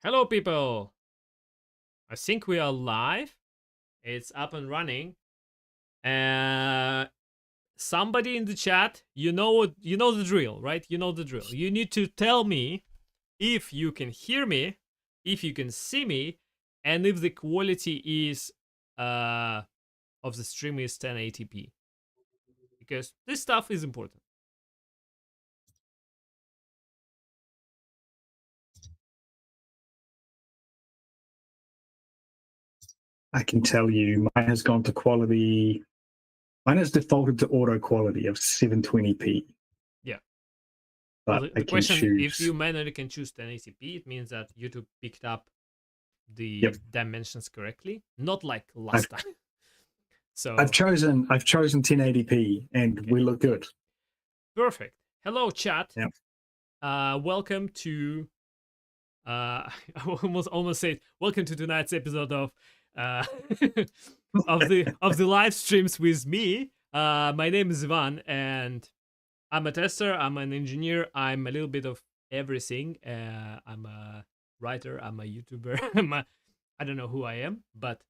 Hello, people. I think we are live. It's up and running. Uh, Somebody in the chat, you know the drill, right? You know the drill. You need to tell me if you can hear me, if you can see me, and if the quality is of the stream is 1080p, because this stuff is important. I can tell you, mine has gone to quality. Mine has defaulted to auto quality of 720p. Yeah. But Well, I the can question, choose. if you manually can choose 1080p, it means that YouTube picked up the Yep. dimensions correctly, not like last time. So I've chosen 1080p, and okay. we look good. Perfect. Hello, chat. Yep. Welcome to. I almost said welcome to tonight's episode of of the live streams with me. My name is Ivan, and I'm a tester. I'm an engineer. I'm a little bit of everything. I'm a writer. I'm a YouTuber. I don't know who I am, but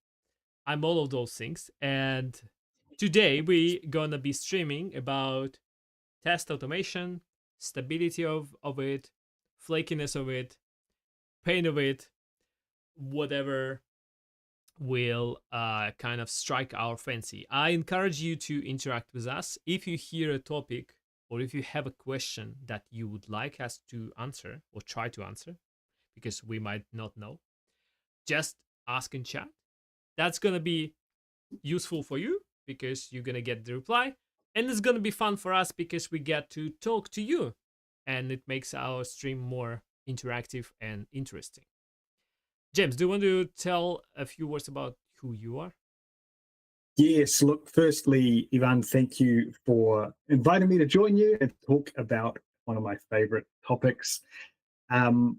I'm all of those things. And today we gonna be streaming about test automation, stability of it, flakiness of it, pain of it, whatever will kind of strike our fancy. I encourage you to interact with us. If you hear a topic or if you have a question that you would like us to answer or try to answer, because we might not know, just ask in chat. That's going to be useful for you because you're going to get the reply. And it's going to be fun for us because we get to talk to you. And it makes our stream more interactive and interesting. James, do you want to tell a few words about who you are? Yes, look, firstly, Ivan, thank you for inviting me to join you and talk about one of my favorite topics. For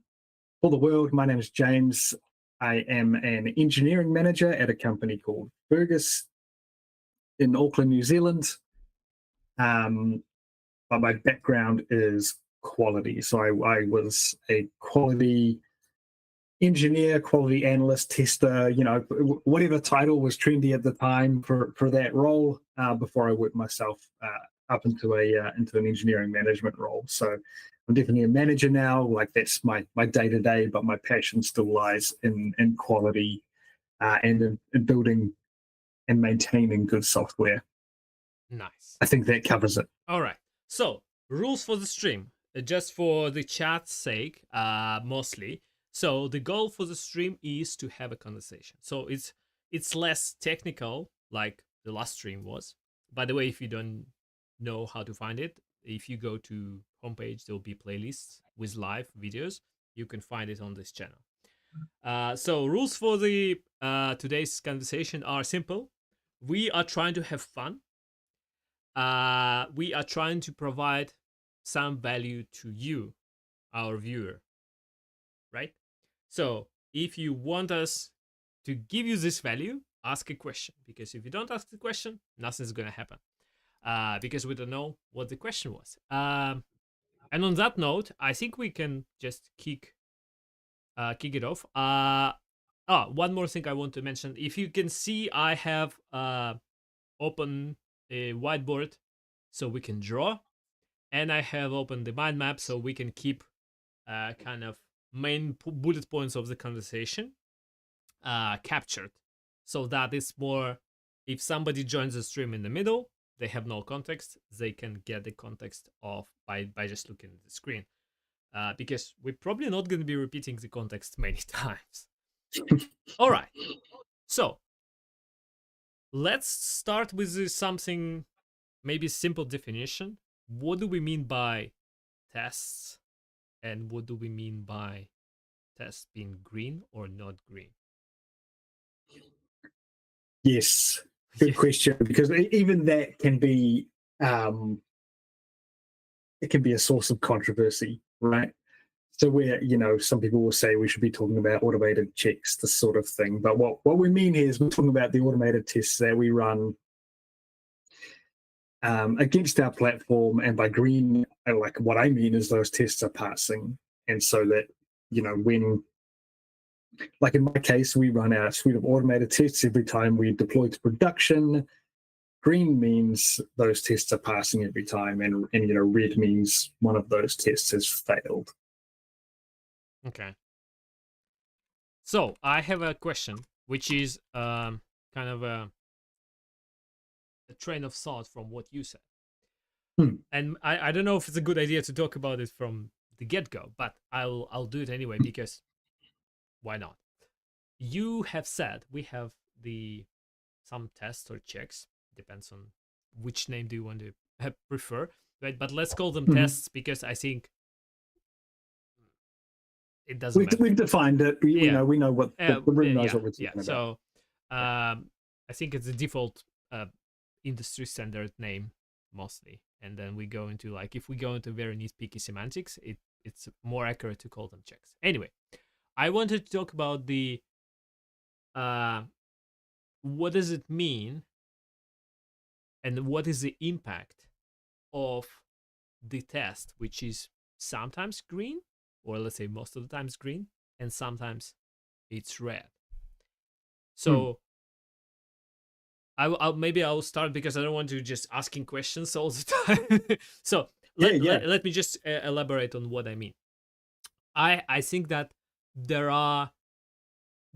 the world, my name is James. I am an engineering manager at a company called Fergus in Auckland, New Zealand. But my background is quality. So I was a quality engineer, quality analyst, tester, whatever title was trendy at the time for that role before I worked myself up into an engineering management role. So I'm definitely a manager now. Like that's my day to day, but my passion still lies in quality and in building and maintaining good software. Nice. I think that covers it. All right. So rules for the stream, just for the chat's sake, mostly. So the goal for the stream is to have a conversation. So it's less technical like the last stream was. By the way, if you don't know how to find it, if you go to homepage, there'll be playlists with live videos. You can find it on this channel. So rules for the today's conversation are simple. We are trying to have fun. We are trying to provide some value to you, our viewer, right? So if you want us to give you this value, ask a question, because if you don't ask the question, nothing's gonna happen, because we don't know what the question was. And on that note, I think we can just kick it off. One more thing I want to mention. If you can see, I have open a whiteboard so we can draw, and I have opened the mind map so we can keep kind of main bullet points of the conversation captured, so that it's more, if somebody joins the stream in the middle, they have no context, they can get the context of by just looking at the screen, because we're probably not going to be repeating the context many times. All right, so let's start with something, maybe simple definition. What do we mean by tests, and what do we mean by tests being green or not green? Yes, good question, because even that can be it can be a source of controversy, right? So where, some people will say we should be talking about automated checks, this sort of thing. But what we mean here is we're talking about the automated tests that we run against our platform. And by green, like what I mean is those tests are passing. And so that when, like in my case, we run our suite of automated tests every time we deploy to production. Green means those tests are passing every time, and red means one of those tests has failed. Okay. So I have a question, which is kind of a train of thought from what you said. And I don't know if it's a good idea to talk about it from the get-go, but I'll do it anyway, because why not? You have said we have some tests or checks, depends on which name do you want to prefer, right? But let's call them tests, because I think it doesn't matter. We've defined it. We know what the room knows what we're talking about. So I think it's a default industry standard name mostly, and then we go into, like, if we go into very nitpicky semantics, it's more accurate to call them checks. Anyway, I wanted to talk about the what does it mean, and what is the impact of the test, which is sometimes green, or let's say most of the times green, and sometimes it's red. So maybe I'll start, because I don't want to just asking questions all the time. So let me just elaborate on what I mean. I think that there are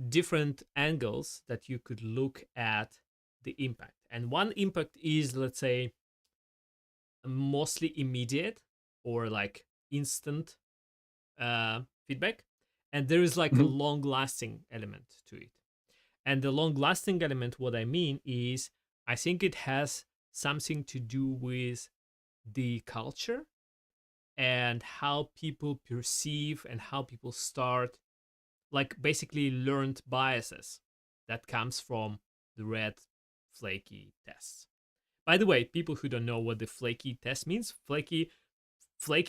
different angles that you could look at the impact. And one impact is, let's say, mostly immediate or like instant feedback. And there is like a long-lasting element to it. And the long-lasting element, what I mean is, I think it has something to do with the culture and how people perceive and how people start, like, basically learned biases that comes from the red flaky tests. By the way, people who don't know what the flaky test means, flaky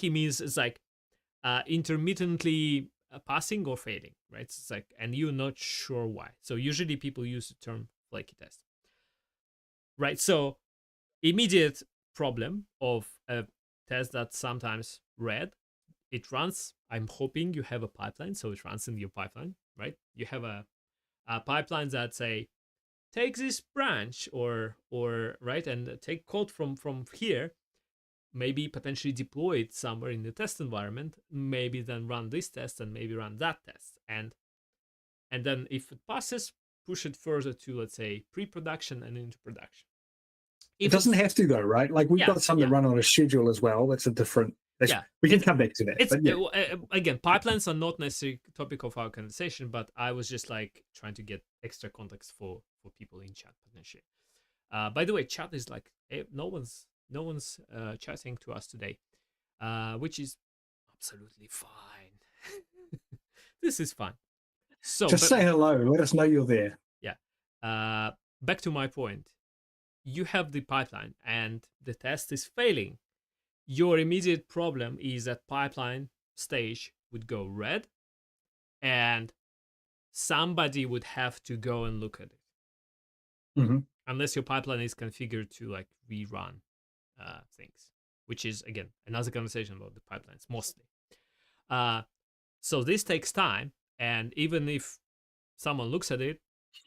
means it's like intermittently passing or failing, right? It's like, and you're not sure why. So usually people use the term flaky test, right? So immediate problem of a test that's sometimes red, it runs, I'm hoping you have a pipeline, so it runs in your pipeline, right? You have a pipeline that say, take this branch or right, and take code from here, maybe potentially deploy it somewhere in the test environment, maybe then run this test and maybe run that test, and then if it passes, push it further to, let's say, pre-production and into production. It doesn't have to, though, right? Like, we've got some that run on a schedule as well. That's a different. We can come back to that. Again, pipelines are not necessarily a topic of our conversation, but I was just like trying to get extra context for people in chat potentially. By the way, chat is like no one's chatting to us today, which is absolutely fine. This is fine. So just say hello. Let us know you're there. Yeah. Back to my point. You have the pipeline and the test is failing. Your immediate problem is that pipeline stage would go red, and somebody would have to go and look at it. Unless your pipeline is configured to like rerun things, which is, again, another conversation about the pipelines mostly. So this takes time, and even if someone looks at it,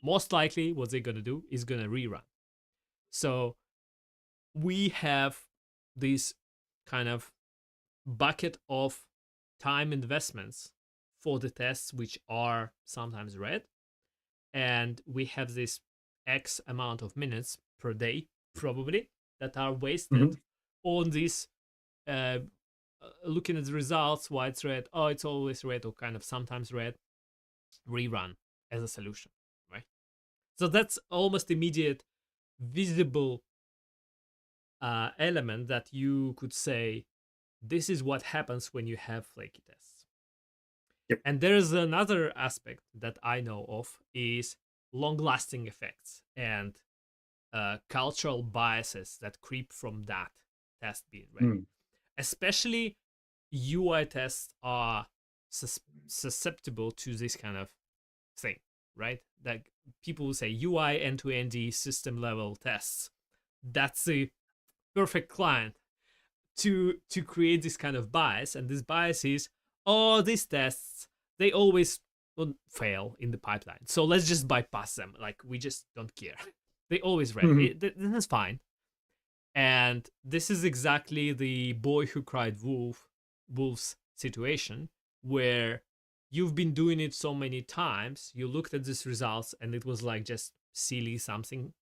most likely what they're going to do is going to rerun. So we have this kind of bucket of time investments for the tests, which are sometimes red, and we have this X amount of minutes per day probably that are wasted on this looking at the results, why it's red, oh, it's always red, or kind of sometimes red, rerun as a solution, right? So that's almost immediate visible element that you could say, this is what happens when you have flaky tests. And there's another aspect that I know of, is long-lasting effects and cultural biases that creep from that test being red. Especially UI tests are susceptible to this kind of thing, right? Like, people will say UI end-to-end system level tests. That's the perfect client to create this kind of bias. And this bias is, oh, these tests, they always will fail in the pipeline. So let's just bypass them. Like, we just don't care. They always fail. That's fine. And this is exactly the boy who cried wolf's situation, where you've been doing it so many times, you looked at these results and it was like just silly something,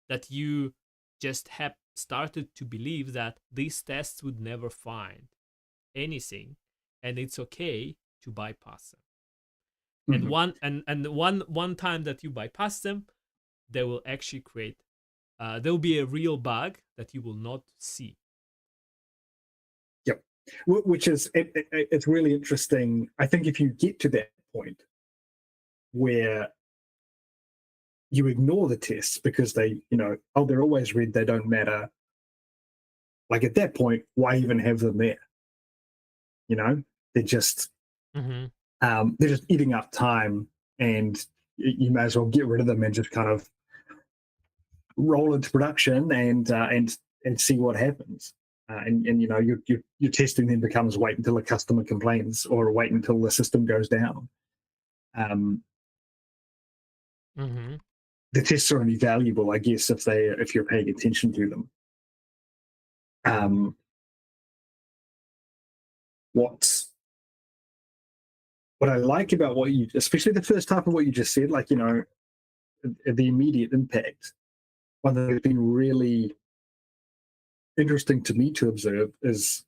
that you just have started to believe that these tests would never find anything, and it's okay to bypass them. And one time that you bypass them, they will actually create there will be a real bug that you will not see. Yep. Which is, it's really interesting. I think if you get to that point where you ignore the tests because they, they're always red, they don't matter. Like, at that point, why even have them there? They're just they're just eating up time, and you may as well get rid of them and just kind of roll into production and see what happens. And your testing then becomes wait until a customer complains or wait until the system goes down. The tests are only valuable, I guess, if you're paying attention to them. What I like about especially the first half of what you just said, like, the immediate impact, one that has been really interesting to me to observe is,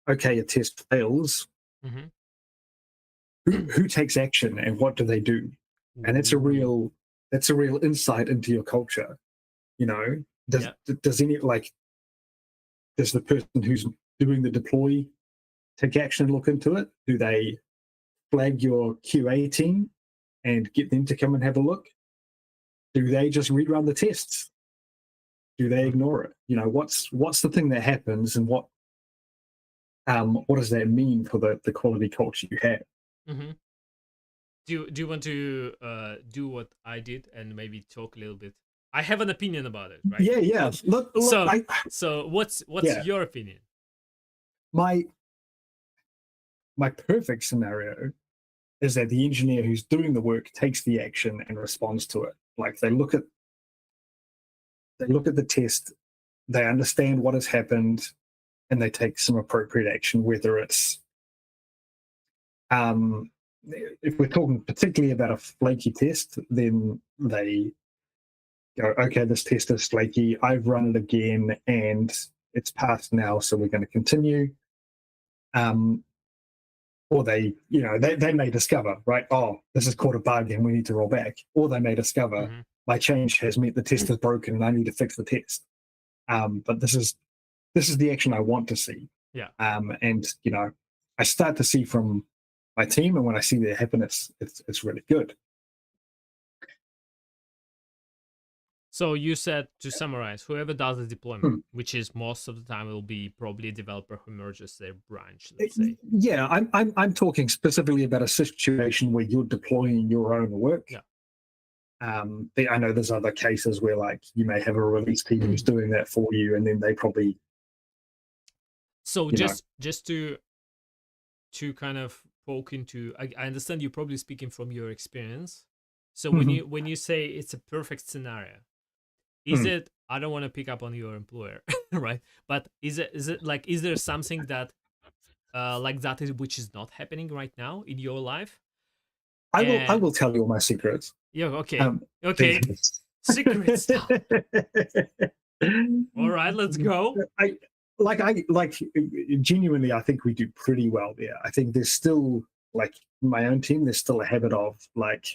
okay, a test fails. Who takes action and what do they do? And it's a real insight into your culture. Does the person who's doing the deploy take action and look into it? Do they flag your QA team and get them to come and have a look? Do they just rerun the tests? Do they ignore it? What's the thing that happens, and what does that mean for the quality culture you have? Do you want to do what I did and maybe talk a little bit? I have an opinion about it, right? Yeah. Look, so what's your opinion? My perfect scenario is that the engineer who's doing the work takes the action and responds to it. Like, they look at the test, they understand what has happened, and they take some appropriate action, whether it's if we're talking particularly about a flaky test, then they go, okay, this test is flaky, I've run it again and it's passed now, so we're going to continue. Or they may discover, right, oh, this has caught a bug and we need to roll back. Or they may discover, my change has meant the test is broken and I need to fix the test. But this is the action I want to see. Yeah. And I start to see from my team, and when I see their happiness, it's really good. So you said, to summarize, whoever does the deployment, which is most of the time, will be probably a developer who merges their branch, let's say. Yeah, I'm talking specifically about a situation where you're deploying your own work. Yeah. I know there's other cases where, like, you may have a release team who's doing that for you, and then they probably. So just to kind of poke into, I understand you're probably speaking from your experience. So when you say it's a perfect scenario, is it, I don't want to pick up on your employer, right? But is there something that like that which is not happening right now in your life? I will tell you all my secrets. Yeah, okay. Okay. Secret stuff. All right, let's go. Genuinely, I think we do pretty well there. I think there's still, like, my own team, there's still a habit of, like,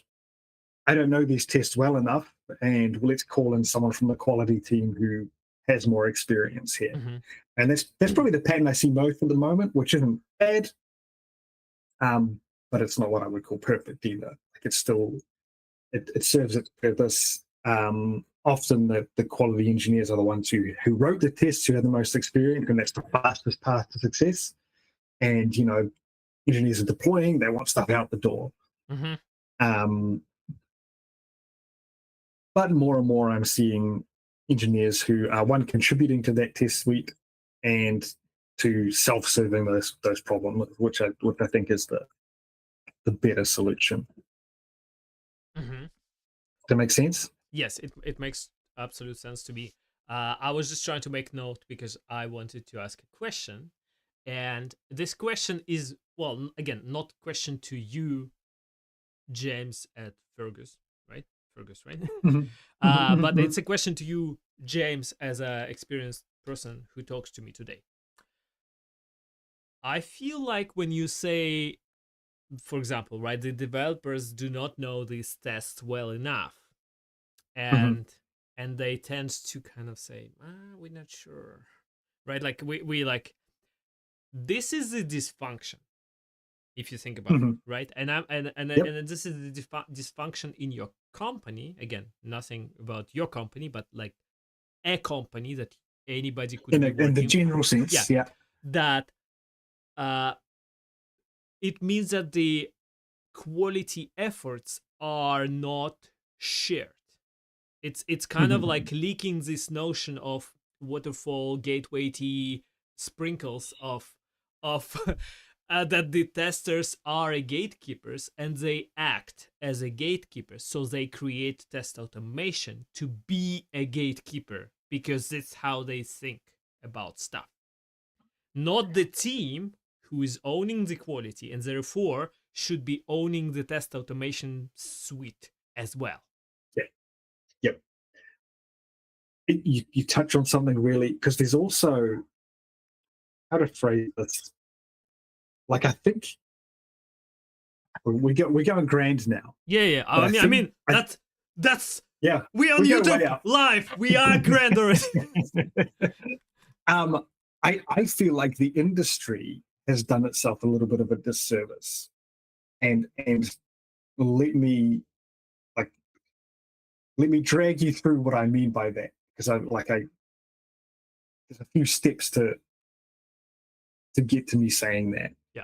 I don't know these tests well enough, and let's call in someone from the quality team who has more experience here. And that's probably the pattern I see most at the moment, which isn't bad, but it's not what I would call perfect either. Like, it's still, it serves its purpose. Often the quality engineers are the ones who wrote the tests, who have the most experience, and that's the fastest path to success. And engineers are deploying; they want stuff out the door. But more and more, I'm seeing engineers who are, one, contributing to that test suite, and two, self-serving those problems, which I think is the better solution. Mm-hmm. Does that make sense? Yes, it makes absolute sense to me. I was just trying to make note because I wanted to ask a question, and this question is, well, again, not question to you, James at Fergus, right? Fergus, right? But it's a question to you, James, as an experienced person who talks to me today. I feel like when you say, for example, right, the developers do not know these tests well enough, and they tend to kind of say, we're not sure, right? Like we like, this is the dysfunction, if you think about it, right? And Yep. and this is the dysfunction in your company. Again, nothing about your company, but like a company that anybody could be working. In the general sense, yeah. That it means that the quality efforts are not shared. It's kind of like leaking this notion of waterfall gateway tea sprinkles of that the testers are a gatekeepers and they act as a gatekeeper, so they create test automation to be a gatekeeper because that's how they think about stuff, not the team who is owning the quality and therefore should be owning the test automation suite as well. Yep. You touch on something really, because there's also, how to phrase this, like, I think we're going grand now. Yeah. I mean that's yeah. we on YouTube live. We are grand already. I feel like the industry has done itself a little bit of a disservice, and let me drag you through what I mean by that, because there's a few steps to get to me saying that. Yeah.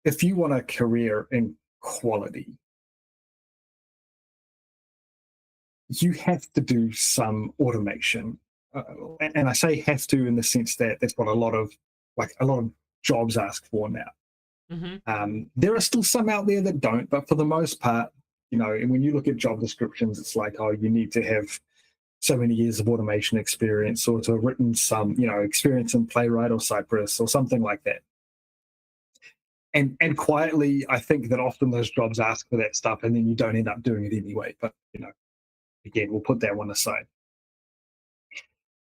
If you want a career in quality, you have to do some automation. And I say have to in the sense that that's what a lot of jobs ask for now. There are still some out there that don't, but for the most part, and when you look at job descriptions, it's like, oh, you need to have so many years of automation experience, or to have written some, experience in Playwright or Cypress or something like that. And quietly, I think that often those jobs ask for that stuff, and then you don't end up doing it anyway. But again, we'll put that one aside.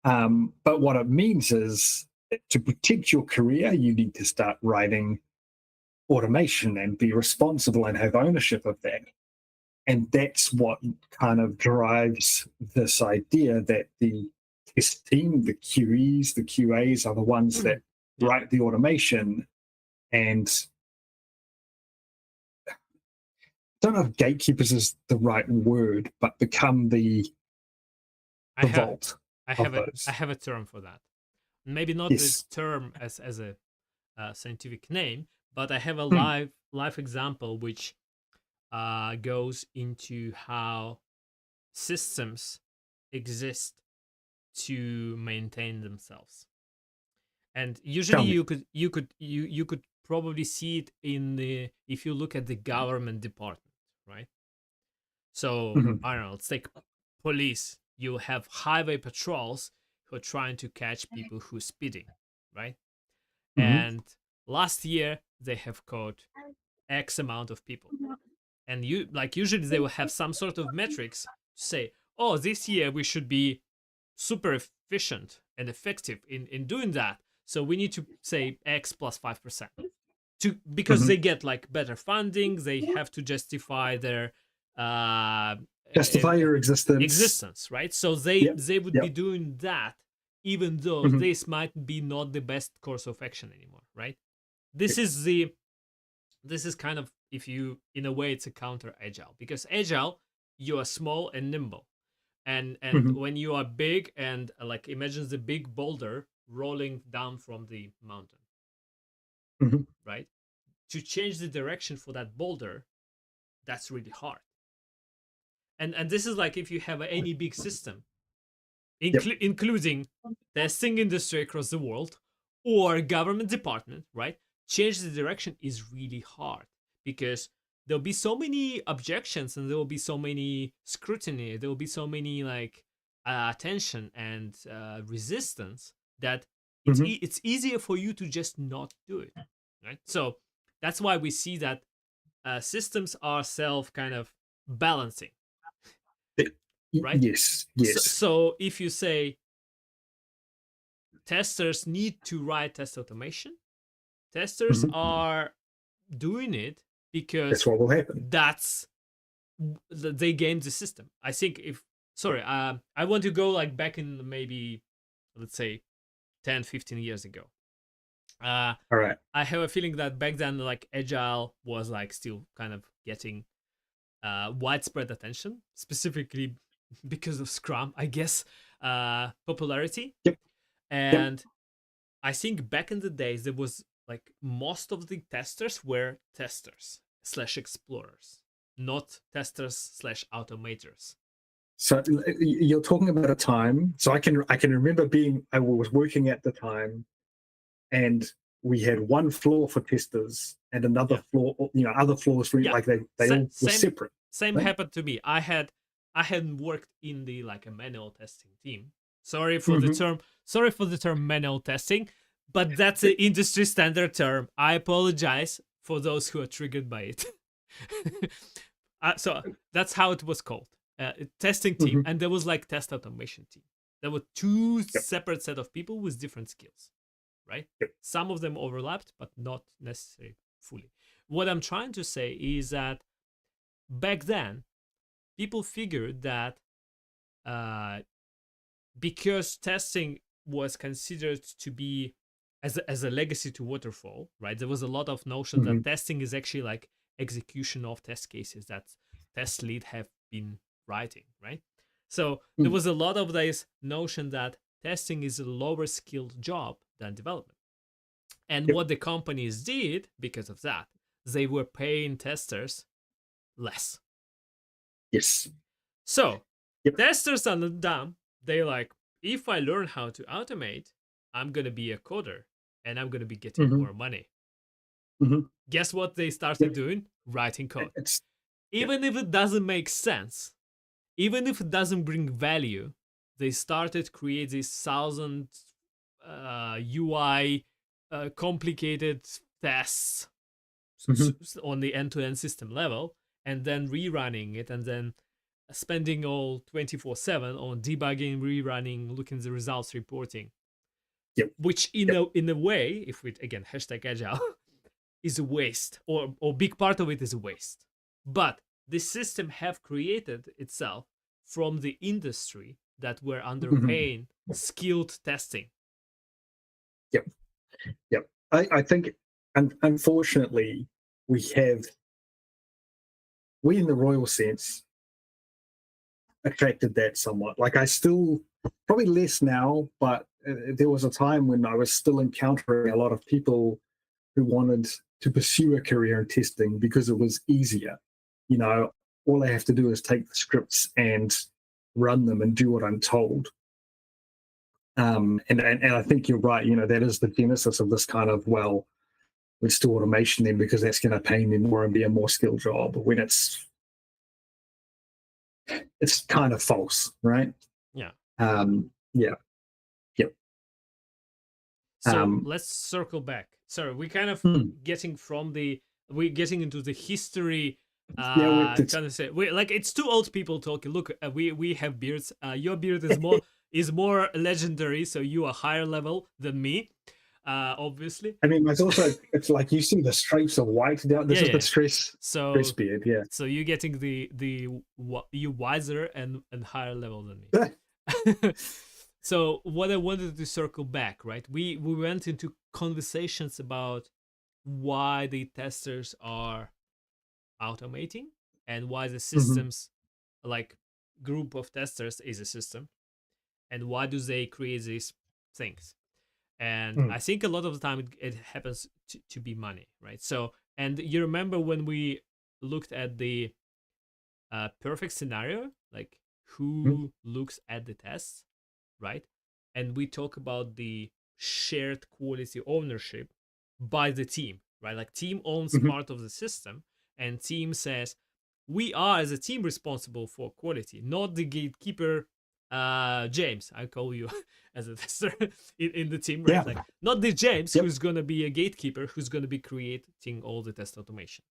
But what it means is, to protect your career, you need to start writing automation and be responsible and have ownership of that. And that's what kind of drives this idea that the test team, the QEs, the QAs are the ones that write the automation. And I don't know if gatekeepers is the right word, but become the vault. I have a term for that. Maybe not the term as a scientific name, but I have a live example which goes into how systems exist to maintain themselves. And usually you could probably see it if you look at the government department, right? So I don't know, let's take police. You have highway patrols who are trying to catch people who are speeding, right? And last year they have caught X amount of people. And usually they will have some sort of metrics to say, oh, this year we should be super efficient and effective in doing that. So we need to say X plus 5%. Because they get like better funding, they have to justify their your existence, right? So they would be doing that, even though this might be not the best course of action anymore, right? This is kind of, if you, in a way, it's a counter agile, because agile, you are small and nimble, and when you are big and like, imagine the big boulder rolling down from the mountain, right? To change the direction for that boulder, that's really hard. And this is like, if you have any big system, including testing industry across the world or government department, right? change the direction is really hard, because there'll be so many objections, and there will be so many scrutiny, there will be so many like attention and resistance, that Hmm. it's easier for you to just not do it, right? So that's why we see that systems are self kind of balancing, right? Yes, So, yes. so if you say testers need to write test automation, testers Hmm. are doing it That's because what will happen. that's they game the system. I think if sorry, I want to go like back in maybe, let's say, 10, 15 years ago. Uh, All right. I have a feeling that back then, like agile was like still kind of getting widespread attention, specifically because of Scrum, I guess, popularity. Yep. Yep. And I think back in the days there was like most of the testers were testers slash explorers, not testers slash automators. So you're talking about a time. So I can remember I was working at the time, and we had one floor for testers and another Yeah, floor, other floors for yeah. like they all were Same separate. same Right? happened to me. I hadn't worked in the like a manual testing team. Sorry for the Hmm. term. Sorry for the term manual testing, but that's an industry standard term. I apologize for those who are triggered by it. So that's how it was called, testing team, Hmm. and there was like test automation team. There were two Yep. separate set of people with different skills, right? Yep. Some of them overlapped, but not necessarily fully. What I'm trying to say is that back then, people figured that uh, because testing was considered to be as a legacy to waterfall, right? There was a lot of notion Hmm. that testing is actually like execution of test cases that test lead have been writing, right? So there was a lot of this notion that testing is a lower skilled job than development. And Yep. what the companies did because of that, they were paying testers less. Yes. So Yep. testers are not dumb. They're like, if I learn how to automate, I'm gonna be a coder and I'm gonna be getting Hmm. more money. Hmm. Guess what they started Yep. doing? Writing code. It's Yep. Even if it doesn't make sense, even if it doesn't bring value, they started create these thousand UI complicated tests Hmm. on the end-to-end system level, and then rerunning it, and then spending all 24/7 on debugging, rerunning, looking at the results, reporting, Yep. which Yep. in a way, if we again hashtag agile, is a waste, or big part of it is a waste. But this system have created itself from the industry that were Hmm. underpaying skilled testing. Yep. Yep. I think, unfortunately, we have we in the royal sense attracted that somewhat. Like I still probably less now, but there was a time when I was still encountering a lot of people who wanted to pursue a career in testing because it was easier. You know, all I have to do is take the scripts and run them and do what I'm told. And I think you're right. That is the genesis of this kind of, well, let's do automation then because that's going to pay me more and be a more skilled job. When it's kind of false, right? Yeah. Yeah. Yep. So Um, let's circle back. Sorry, we kind of hmm. getting from the we're getting into the history. Yeah, Kind of say we like it's two old people talking. Look, we have beards. Your beard is more legendary, so you are higher level than me. Obviously. I mean, it's like you see the stripes of white down. Yeah, This is the yeah. stress So beard. Yeah. so you're getting you wiser and higher level than me. So what I wanted to circle back, right? We went into conversations about why the testers are automating and why the Hmm. systems, like group of testers is a system, and why do they create these things. And Mm. I think a lot of the time it happens to be money, right? So, and you remember when we looked at the perfect scenario, like Mm. who looks at the tests, right? And we talk about the shared quality ownership. by the team, right? Like team owns Mhm. part of the system, and team says we are as a team responsible for quality, not the gatekeeper. James, I call you as a tester in the team, right? Yeah. Like not the James Yep. who's gonna be a gatekeeper, who's gonna be creating all the test automation,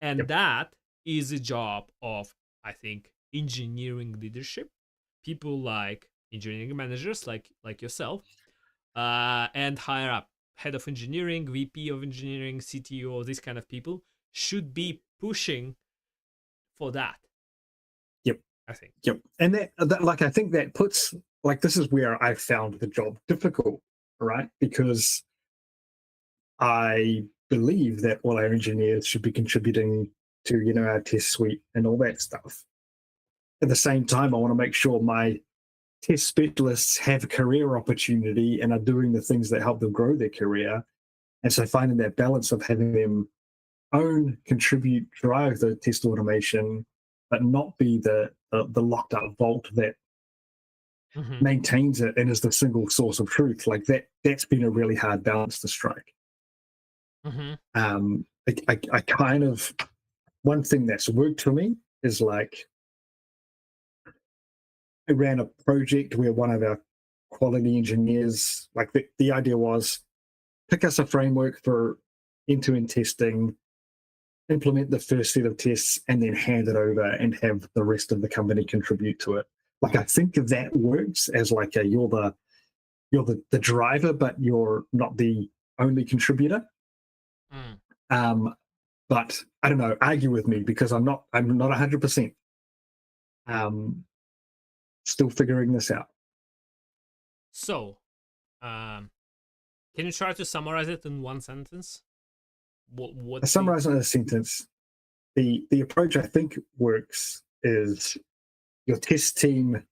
and Yep. that is a job of, I think, engineering leadership, people like engineering managers like yourself, and higher up, head of engineering, VP of engineering, CTO, these kind of people should be pushing for that. Yep. I think. Yep. And that like I think that puts like this is where I found the job difficult, right? Because I believe that all our engineers should be contributing to, our test suite and all that stuff. At the same time, I want to make sure my test specialists have a career opportunity and are doing the things that help them grow their career. And so finding that balance of having them own, contribute, drive the test automation, but not be the locked up vault that Mm-hmm. maintains it and is the single source of truth. Like that's been a really hard balance to strike. Mm-hmm. I kind of one thing that's worked for me is like I ran a project where one of our quality engineers, like the idea was pick us a framework for end-to-end testing, implement the first set of tests, and then hand it over and have the rest of the company contribute to it. Like I think that works as like you're the driver, but you're not the only contributor. Mm. But I don't know, argue with me because I'm not 100%. Still figuring this out. So, can you try to summarize it in one sentence? I What the summarize in a sentence. The approach I think works is your test team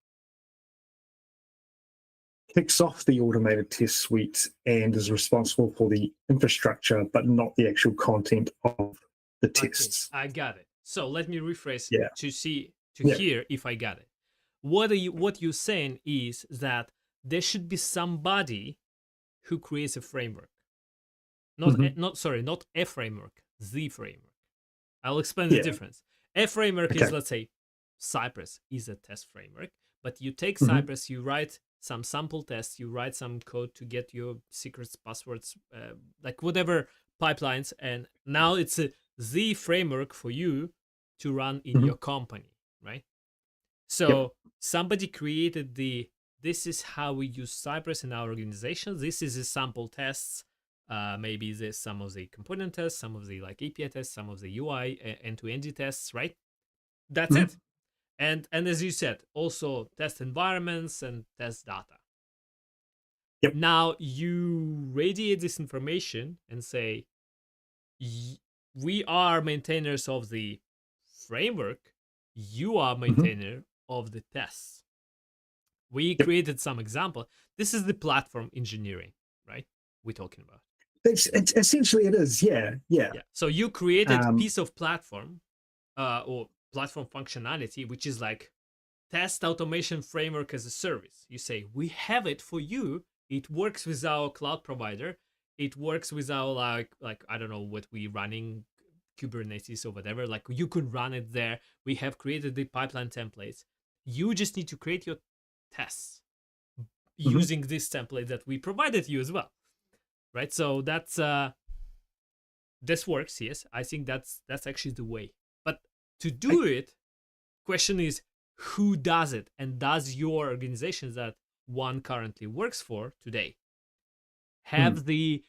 kicks off the automated test suite and is responsible for the infrastructure, but not the actual content of the Okay, tests. I got it. So let me rephrase Yeah, to yeah, hear if I got it. What you're saying is that there should be somebody who creates a framework. hmm Not a framework, the framework. I'll explain the yeah. difference. A framework is, Okay. let's say, Cypress is a test framework, but you take hmm Cypress, you write some sample tests, you write some code to get your secrets, passwords, like whatever pipelines, and now it's the framework for you to run in hmm your company, right? Yep. So somebody created this is how we use Cypress in our organization. This is the sample tests. Maybe there's some of the component tests, some of the like API tests, some of the UI end-to-end tests, right? That's hmm it. And as you said, also test environments and test data. Yep. Now you radiate this information and say, we are maintainers of the framework. You are hmm maintainer of the tests. We Yep. created some example. This is the platform engineering, right? We're talking about. It's essentially it is. Yeah. Yeah. Yeah. So you created Um, piece of platform or platform functionality, which is like test automation framework as a service. You say, we have it for you. It works with our cloud provider. It works with our like I don't know what we running Kubernetes or whatever. Like you could run it there. We have created the pipeline templates. You just need to create your tests mhm. using this template that we provided you as well, right? So that's this works. Yes, I think that's actually the way. But to I, do it, question is who does it, and does your organization that one currently works for today mm, have the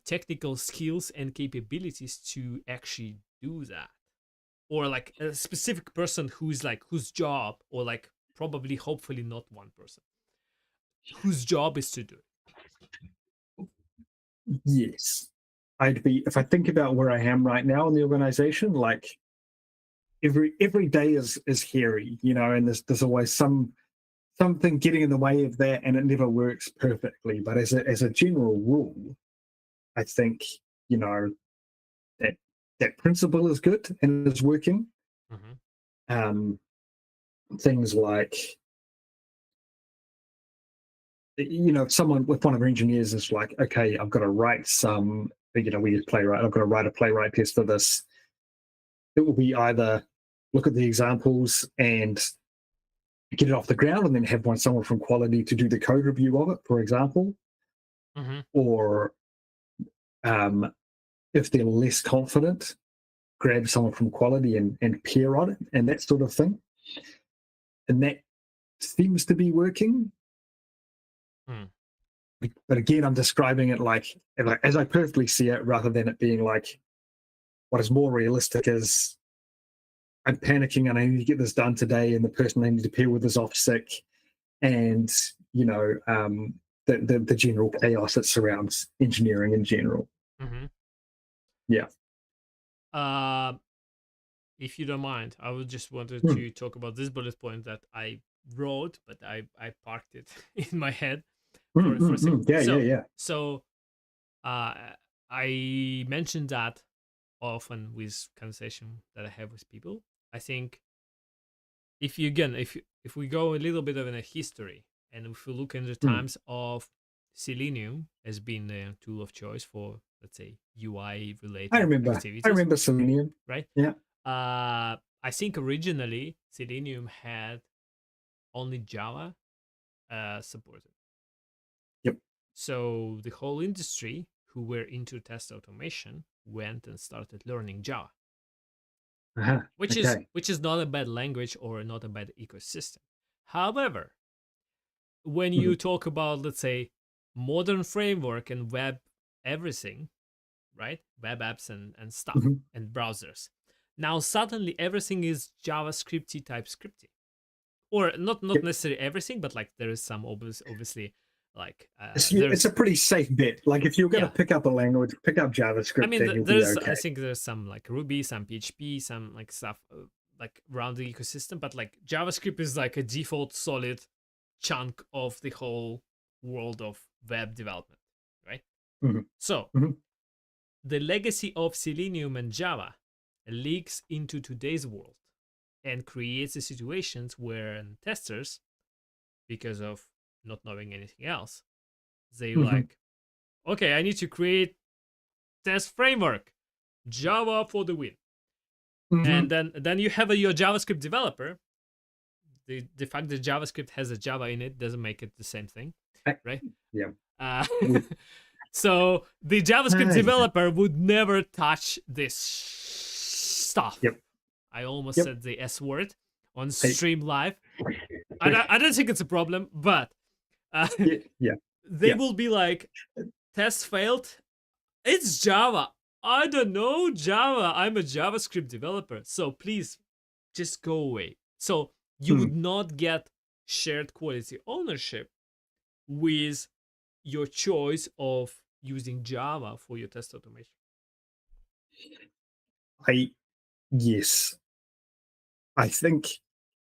technical skills and capabilities to actually do that, or like a specific person who's like whose job, or like probably hopefully not one person whose job is to do it. yes. I'd be if I think about where I am right now in the organization, like every day is hairy, and there's always something getting in the way of that, and it never works perfectly. But as a general rule, I think you know that that principle is good and is working. Mm-hmm. Um, things like someone with one of our engineers is like, okay, I've got to write some, we use playwright. I've got to write a playwright test for this. It will be either look at the examples and get it off the ground and then have someone from quality to do the code review of it, for example, or if they're less confident, grab someone from quality and peer on it and that sort of thing. And that seems to be working. But again, I'm describing it like as I perfectly see it, rather than it being like what is more realistic is I'm panicking and I need to get this done today, and the person I need to pair with is off sick, and the general chaos that surrounds engineering in general. Yeah. If you don't mind, I would just wanted to talk about this bullet point that I wrote, but I parked it in my head for a second. Yeah. So I mentioned that often with conversation that I have with people. I think if we go a little bit of in a history, and if we look in the times of Selenium as being the tool of choice for, let's say, UI related activities. I remember Selenium. Right? Yeah. I think originally Selenium had only Java supported. Yep. So the whole industry who were into test automation went and started learning Java. Which is not a bad language or not a bad ecosystem. However, when you talk about, let's say, modern framework and web everything, right? Web apps and stuff and browsers. Now suddenly everything is JavaScripty, TypeScripty. Or not necessarily everything, but like there is some obviously like it's a pretty safe bet. Like if you're going to pick up a language, pick up JavaScript. I mean, there's okay. I think there's some like Ruby, some PHP, some like stuff like around the ecosystem, but like JavaScript is like a default solid chunk of the whole world of web development, right? So the legacy of Selenium and Java leaks into today's world and creates the situations where testers, because of not knowing anything else, they like, okay, I need to create test framework, Java for the win. And then you have your JavaScript developer. The fact that JavaScript has a Java in it doesn't make it the same thing, right? Yeah. So the JavaScript developer would never touch this stuff. I almost said the S word on stream live. I don't think it's a problem, but they will be like, test failed. It's Java. I don't know Java. I'm a JavaScript developer. So please just go away. So you would not get shared quality ownership with your choice of using Java for your test automation. Yes. I think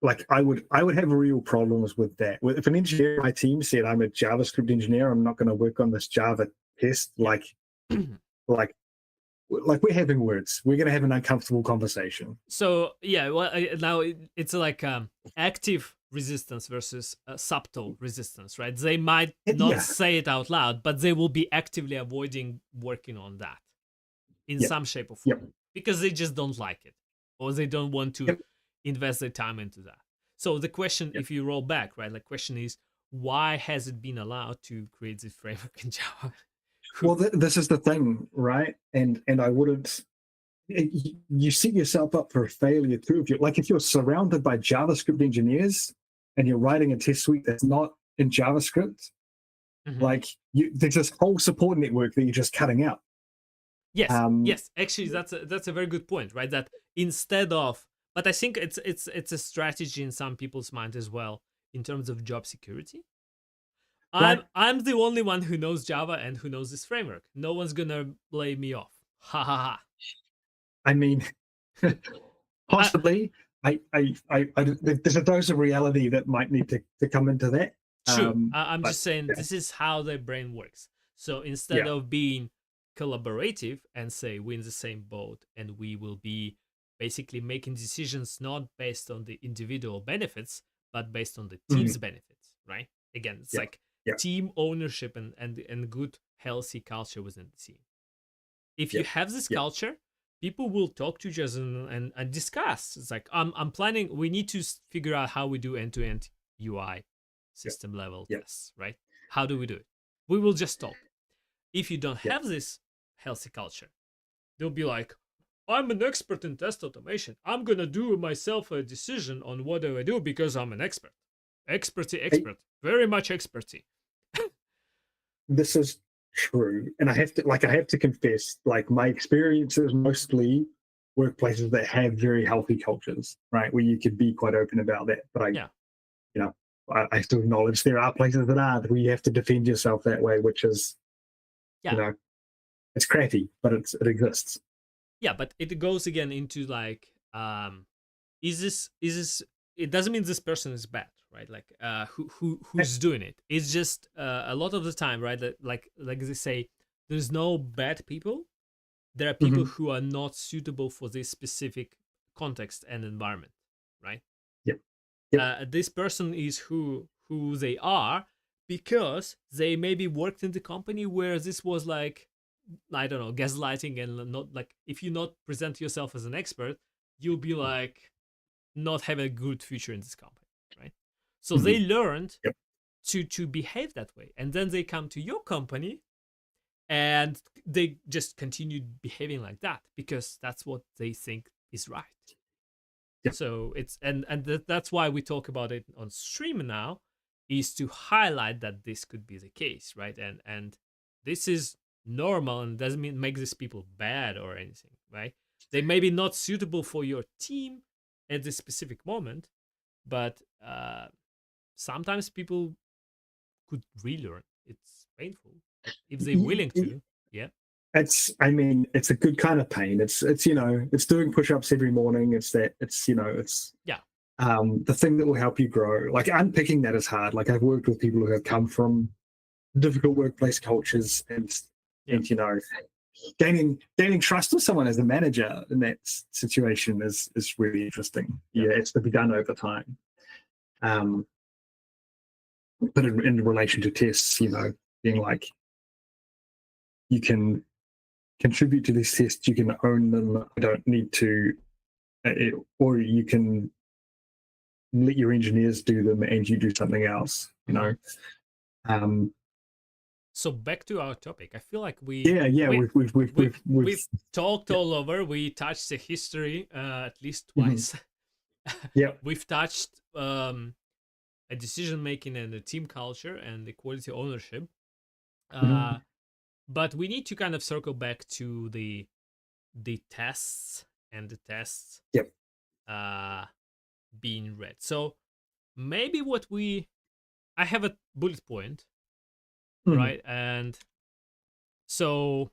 like I would have real problems with that. If an engineer on my team said I'm a JavaScript engineer, I'm not going to work on this Java test, like we're having words. We're going to have an uncomfortable conversation. So yeah, well, now it's like active resistance versus subtle resistance, right? They might not say it out loud, but they will be actively avoiding working on that in some shape or form because they just don't like it, or they don't want to invest their time into that. So the question, if you roll back, right, like question is, why has it been allowed to create this framework in Java? Well, this is the thing, right? And I wouldn't. You set yourself up for failure too. If you're surrounded by JavaScript engineers and you're writing a test suite that's not in JavaScript, there's this whole support network that you're just cutting out. Yes, yes. Actually, that's a very good point, right? That instead of, but I think it's a strategy in some people's mind as well in terms of job security. I'm the only one who knows Java and who knows this framework. No one's gonna lay me off. Ha ha ha. I mean, possibly. There's a dose of reality that might need to come into that. True. I'm just saying this is how their brain works. So instead of being collaborative and say we're in the same boat and we will be basically making decisions not based on the individual benefits but based on the team's benefits, right? Again, it's like Yeah. team ownership and good healthy culture within the team. If you have this culture, people will talk to each other and discuss. It's like I'm planning. We need to figure out how we do end-to-end UI system level tests, right? How do we do it? We will just talk. If you don't have this healthy culture, they'll be like, I'm an expert in test automation. I'm gonna do myself a decision on what do I do because I'm an expert. Expert. Very much expertise. This is true. And I have to confess, like my experience is mostly workplaces that have very healthy cultures, right? Where you could be quite open about that. But I still acknowledge there are places that aren't, where you have to defend yourself that way, which is, it's crappy, but it exists. Yeah, but it goes again into like, is this? It doesn't mean this person is bad, right? Like, who's doing it? It's just a lot of the time, right? Like they say, there's no bad people. There are people who are not suitable for this specific context and environment, right? This person is who they are because they maybe worked in the company where this was like, I don't know, gaslighting, and not like, if you not present yourself as an expert, you'll be like not have a good future in this company, right? So they learned to behave that way, and then they come to your company and they just continue behaving like that because that's what they think is right. So it's that's why we talk about it on stream now, is to highlight that this could be the case, right? And this is normal and doesn't mean make these people bad or anything, right? They may be not suitable for your team at this specific moment, but sometimes people could relearn. It's painful, but if they're willing to, it's a good kind of pain. It's it's doing push-ups every morning. It's the thing that will help you grow. Like, unpicking that is hard. Like, I've worked with people who have come from difficult workplace cultures, and gaining trust with someone as a manager in that situation is really interesting. It's to be done over time. But in relation to tests, being like, you can contribute to these tests, you can own them. I don't need to, or you can let your engineers do them and you do something else. So back to our topic. I feel like we've talked all over. We touched the history at least twice. We've touched a decision making and a team culture and the quality ownership. But we need to kind of circle back to the tests and the tests being read. So maybe I have a bullet point, right? And so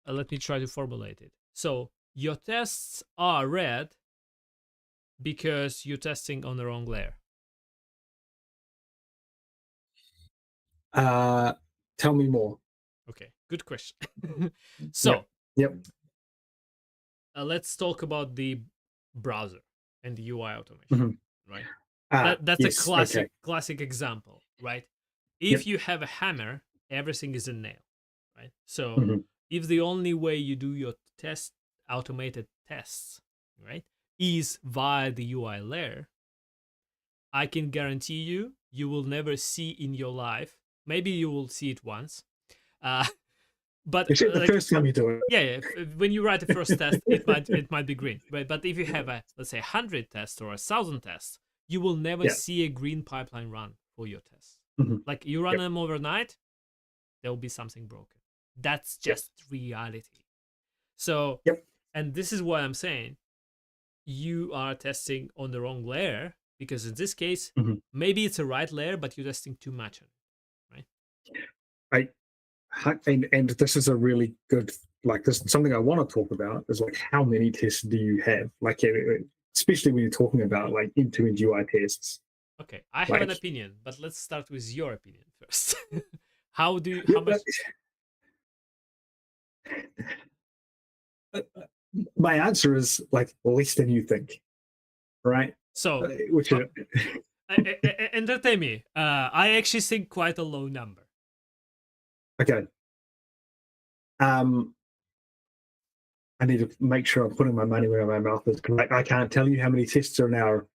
let me try to formulate it. So your tests are read because you're testing on the wrong layer. Tell me more. Okay, good question. So let's talk about the browser and the UI automation, right? That's a classic example, right? If you have a hammer, everything is a nail, right? So if the only way you do your automated tests, right, is via the UI layer, I can guarantee you will never see in your life. Maybe you will see it once, but the first time you do it, when you write the first test, it might be green. But if you have let's say 100 tests or 1,000 tests, you will never see a green pipeline run for your tests. Like, you run them overnight, there will be something broken. That's just reality. So, and this is what I'm saying. You are testing on the wrong layer because in this case, maybe it's a right layer, but you're testing too much on it, right? And this is a really good, like, this is something I want to talk about, is like, how many tests do you have? Like, especially when you're talking about like end-to-end UI tests. Okay, I have an opinion, but let's start with your opinion first. How much? My answer is like less than you think, right? So, Entertain me. I actually think quite a low number. Okay. I need to make sure I'm putting my money where my mouth is, because I can't tell you how many tests are in our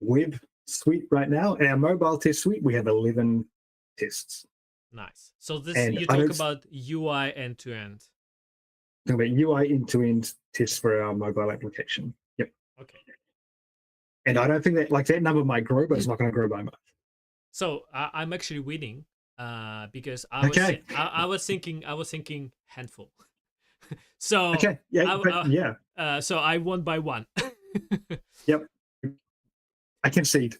web suite right now. In our mobile test suite, we have 11 tests. Nice. So this And you I talk don't about UI end to end. talk about UI end-to-end tests for our mobile application. Yep. Okay. And I don't think that number might grow, but it's not going to grow by much. So I'm actually winning, because Okay. I was thinking handful. So Okay. Yeah. But I, yeah. so I won by one. Yep. I concede.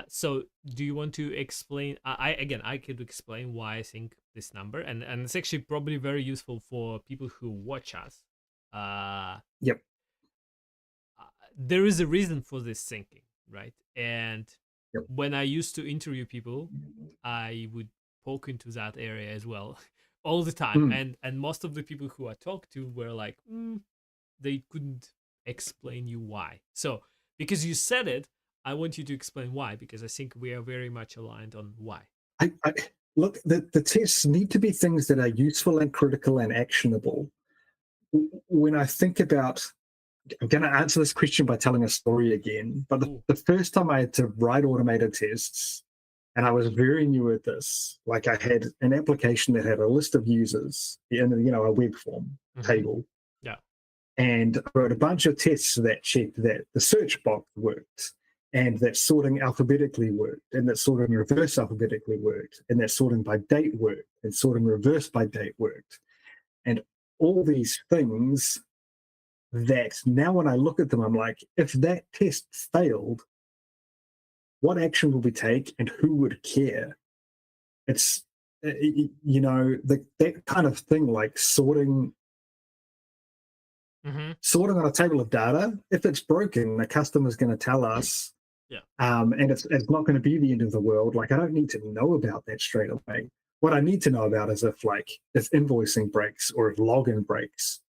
So do you want to explain? I could explain why I think this number, and it's actually probably very useful for people who watch us. Yep. There is a reason for this thinking, right? And Yep. when I used to interview people, I would poke into that area as well all the time. And most of the people who I talked to were like, they couldn't explain you why. So because you said it, I want you to explain why, because I think we are very much aligned on why. Look, the tests need to be things that are useful and critical and actionable. When I think about, I'm going to answer this question by telling a story again, but the first time I had to write automated tests, and I was very new at this, like I had an application that had a list of users in a web form table. Yeah. And I wrote a bunch of tests that checked that the search box worked, and that sorting alphabetically worked, and that sorting reverse alphabetically worked, and that sorting by date worked, and sorting reverse by date worked. And all these things that now when I look at them, I'm like, if that test failed, what action would we take and who would care? It's, that kind of thing, like sorting on a table of data. If it's broken, the customer's going to tell us. Yeah. And it's not going to be the end of the world. Like, I don't need to know about that straight away. What I need to know about is if invoicing breaks or if login breaks.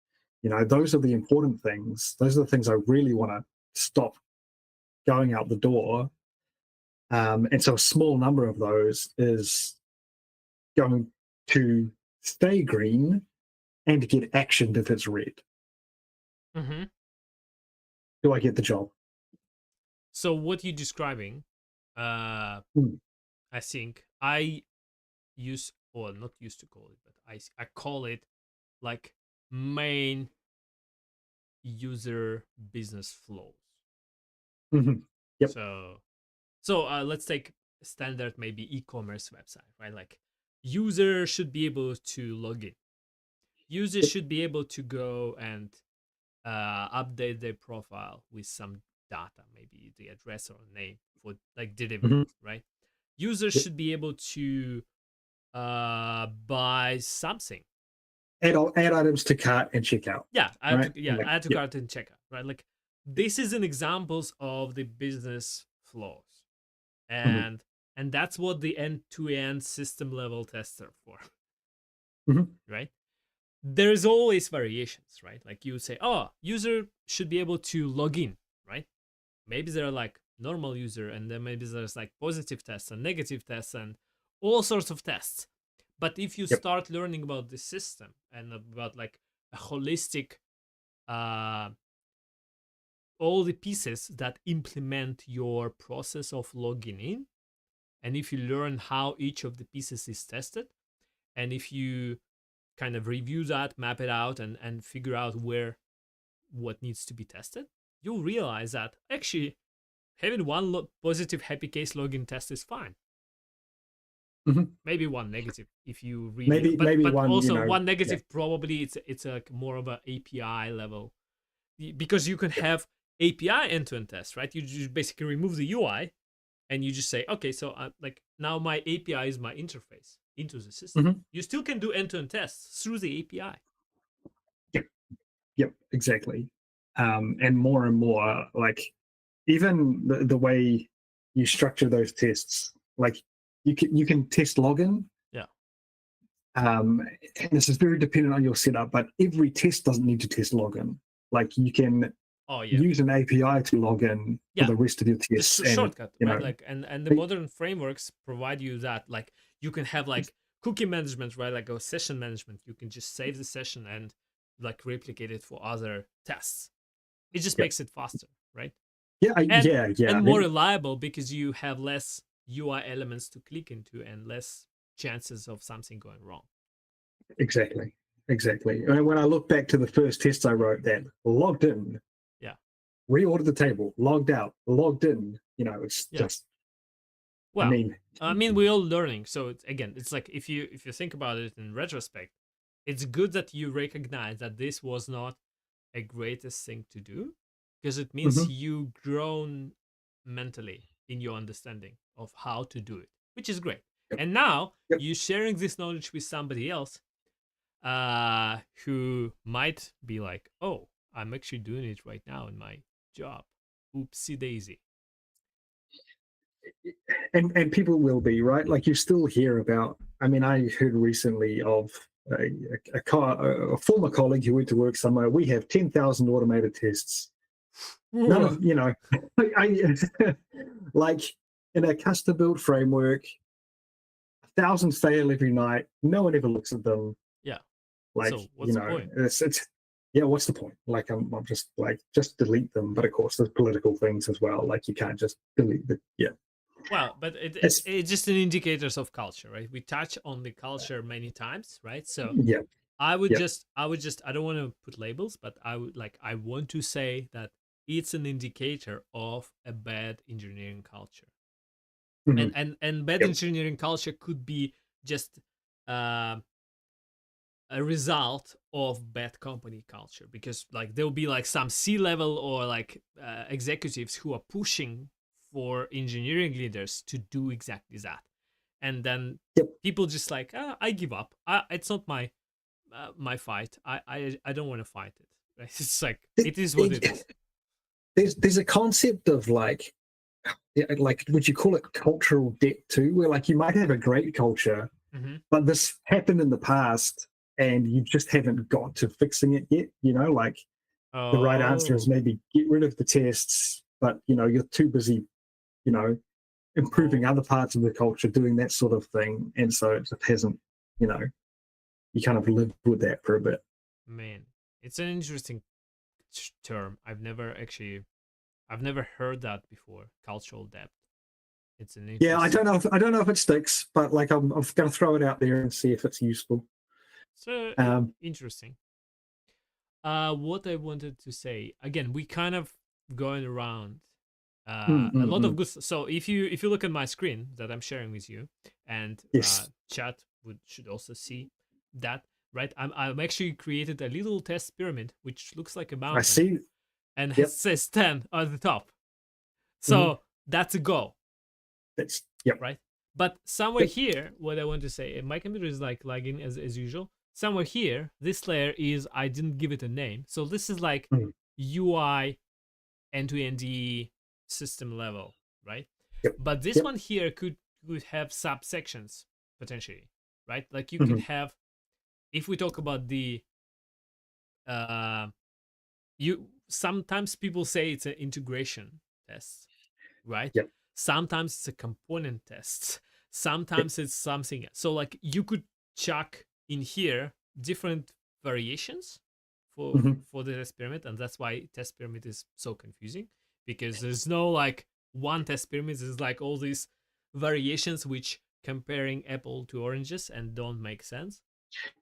Those are the important things. Those are the things I really want to stop going out the door. And so a small number of those is going to stay green and get actioned if it's red. Do I get the job? So what you're describing, I think I not used to call it, but I call it like main user business flows. Yep. So let's take standard maybe e-commerce website, right? Like user should be able to log in. Users should be able to go and update their profile with some data, maybe the address or name for like delivery, right? Users should be able to buy something. Add items to cart and checkout. Yeah, add to cart and checkout, right? Like this is an examples of the business flows, and that's what the end-to-end system level tests are for, right? There's always variations, right? Like you say, oh, user should be able to log in, right? Maybe they're like normal user, and then maybe there's like positive tests and negative tests and all sorts of tests. But if you start learning about the system and about like a holistic, all the pieces that implement your process of logging in, and if you learn how each of the pieces is tested, and if you kind of review that, map it out, and figure out what needs to be tested, you'll realize that actually having one positive happy case login test is fine. Maybe one negative if you really but one, also one negative. Probably it's a more of an API level, because you can have API end-to-end tests, right? You just basically remove the UI and you just say, okay, so like now my API is my interface into the system. You still can do end-to-end tests through the API. Yep, exactly. And more, like even the way you structure those tests, like you can test login. Yeah. And this is very dependent on your setup, but every test doesn't need to test login. Like you can Oh yeah, use an API to log in for yeah. the rest of your Just tests, a and shortcut, you right? know, Like, and the modern frameworks provide you that. Like, you can have like cookie management, right? Like a session management. You can just save the session and like replicate it for other tests. It just yeah, makes it faster, right? yeah, and yeah. and I more mean, reliable because you have less UI elements to click into and less chances of something going wrong. exactly, exactly. And when I look back to the first test I wrote, that logged in, Yeah, reordered the table, logged out, logged in. You know, it's yeah. just. I Well, mean, we're all learning, so it's like if you think about it in retrospect, it's good that you recognize that this was not a greatest thing to do, because it means mhm, you grown mentally in your understanding of how to do it, which is great. yep, And now yep. you sharing this knowledge with somebody else, who might be like, oh, I'm actually doing it right now in my job. Oopsie daisy. And people will be right. Like you still hear about. I mean, I heard recently of a former colleague who went to work somewhere. We have 10,000 automated tests. None of I like in a custom built framework. 1,000 fail every night. No one ever looks at them. Yeah. Like So what's the point? it's yeah. What's the point? Like I'm just like just delete them. But of course, there's political things as well. Like you can't just delete the yeah. Well, but It's it's just an indicators of culture, right? We touch on the culture many times, right? So yeah, yeah. I don't want to put labels, but I want to say that it's an indicator of a bad engineering culture. Mm-hmm. And bad Yep. engineering culture could be just uh, a result of bad company culture, because like there will be like some C-level or like executives who are pushing for engineering leaders to do exactly that, and then Yep. people just like, I give up. It's not my fight. I don't want to fight it. Right? It's like it is what it is. There's a concept of like would you call it cultural debt too, where like you might have a great culture, Mm-hmm. but this happened in the past and you just haven't got to fixing it yet. You know, like the right answer is Oh, maybe get rid of the tests, but you know you're too busy, you know, improving oh other parts of the culture, doing that sort of thing, and so it just hasn't, you know, you kind of lived with that for a bit. man, it's an interesting term. I've never heard that before. Cultural debt. It's an Yeah, I interesting. don't know. I don't know if it sticks, but like I'm going to throw it out there and see if it's useful. So Um, interesting. What I wanted to say again, we kind of going around mm, a mm, lot of mm. good. So if you look at my screen that I'm sharing with you, and Yes, chat should also see that, right? I'm actually created a little test pyramid which looks like a I mountain see. and it Yep. says 10 at the top. Mm-hmm. So that's a goal, That's yep. right? But somewhere Yep. here, what I want to say, my computer is like lagging as usual. Somewhere here, this layer is I didn't give it a name, so this is like Mm, UI end-to-end system level, right? yep. But this Yep. one here could have subsections potentially, right? Like you could Mm-hmm. have, if we talk about the uh, you sometimes people say it's an integration test, right? Yep. Sometimes it's a component test. Yep. Sometimes it's something. So like you could chuck in here different variations Mm-hmm. for the test pyramid, and that's why test pyramid is so confusing, because there's no like one test pyramid. There's like all these variations which comparing apple to oranges and don't make sense.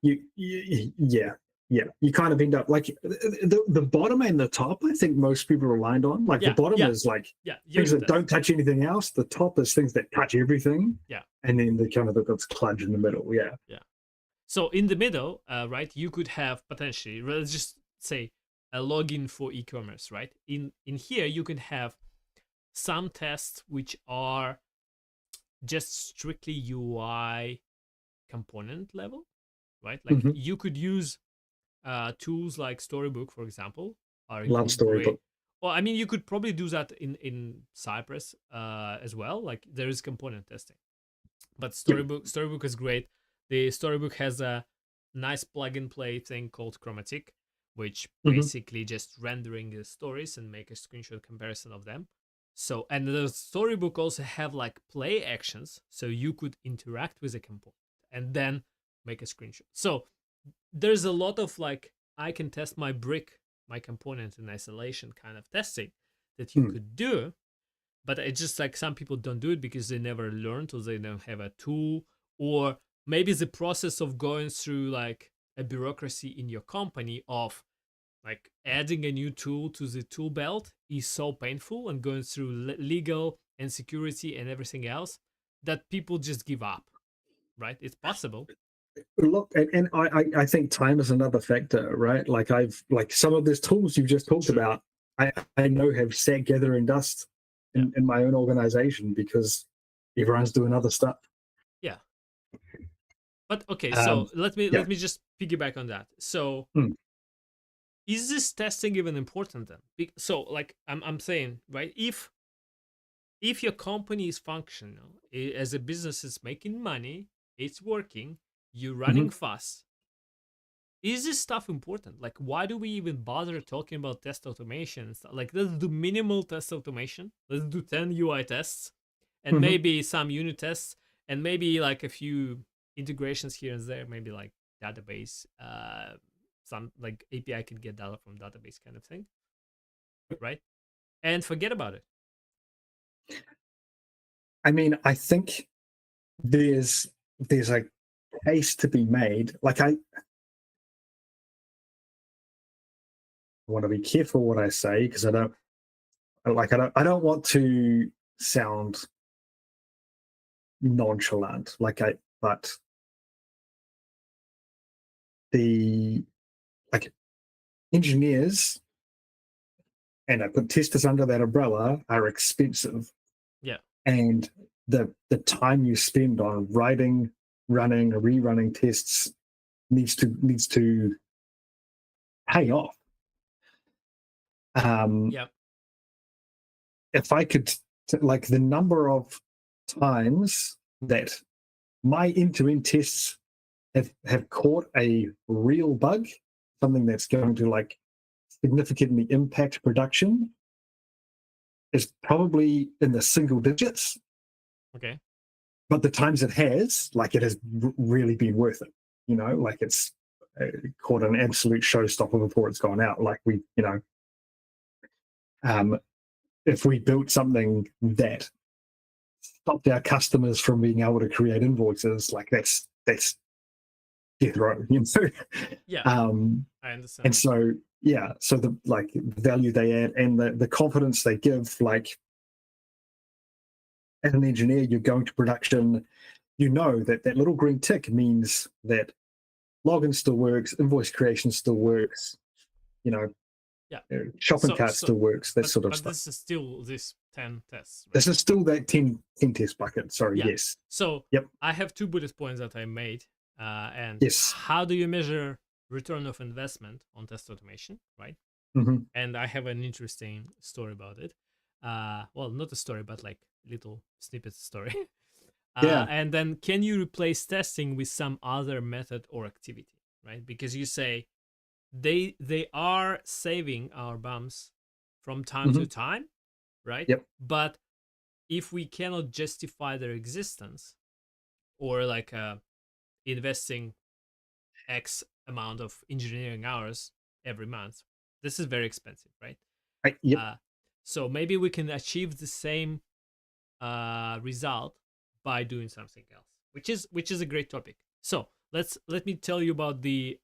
Yeah, yeah. You kind of end up like the bottom and the top. I think most people are aligned on. Like the Yeah, bottom yeah, is like yeah. things Unit that test. don't touch anything else. The top is things that touch everything, Yeah, and then the kind of the kludge in the middle. Yeah. yeah. So in the middle, right, you could have potentially, let's just say, a login for e-commerce, right? In here, you can have some tests which are just strictly UI component level, right? Like Mm-hmm. you could use tools like Storybook, for example, are Love great. storybook. Well, I mean, you could probably do that in Cypress as well. Like there is component testing, but Yep. Storybook is great. The Storybook has a nice plug and play thing called Chromatic, which Mhm. basically just rendering the stories and make a screenshot comparison of them. So, and the storybook also have like play actions, so you could interact with a component and then make a screenshot. So there's a lot of like, I can test my brick, my component in isolation kind of testing that you Mm. could do. But it's just like some people don't do it because they never learned or they don't have a tool, or maybe the process of going through like a bureaucracy in your company of like adding a new tool to the tool belt is so painful, and going through legal and security and everything else, that people just give up, right? It's possible. Look, and I think time is another factor, right? Like like some of these tools you've just talked True. about, I know have sat gathering dust Yeah. in my own organization because everyone's doing other stuff. Yeah. But okay, Um, so let me yeah. just piggyback on that. So Mm. is this testing even important then? So like I'm saying, right? If your company is functional, as a business is making money, it's working, you're running Mhm. fast, is this stuff important? Like, why do we even bother talking about test automation and stuff? Like, let's do minimal test automation. Let's do 10 UI tests and Mhm. maybe some unit tests and maybe like a few integrations here and there, maybe like database, some like API can get data from database kind of thing, right? And forget about it. I mean, I think there's a case to be made. Like I want to be careful what I say because I don't want to sound nonchalant. But the like engineers, and I put testers under that umbrella, are expensive, Yeah. and the time you spend on writing, running, rerunning tests needs to pay off. Um, Yeah. if I could, like the number of times that my end-to-end tests have caught a real bug, something that's going to like significantly impact production, is probably in the single digits. Okay. But the times it has, like it has really been worth it. Like it's caught an absolute showstopper before it's gone out. Like um, if we built something that stopped our customers from being able to create invoices, like that's death row. Yeah. Um, I understand. and so yeah, so the like value they add and the confidence they give, like as an engineer, you're going to production, that that little green tick means that login still works, invoice creation still works, you know, Yeah. shopping So cart so still works, that sort of but stuff. this is still this 10 tests, right? This is still that 10 test bucket. Sorry, Yeah. yes. So Yep. I have two bullet points that I made. And Yes. how do you measure return of investment on test automation, right? Mm-hmm. And I have an interesting story about it. Well, not a story, but like little snippet story. Yeah. And then can you replace testing with some other method or activity, right? Because you say they are saving our bums from time Mm-hmm. to time, right? Yep. But if we cannot justify their existence, or like investing X amount of engineering hours every month, this is very expensive, right? Yep. Uh, so maybe we can achieve the same result by doing something else, which is a great topic. So let me tell you about the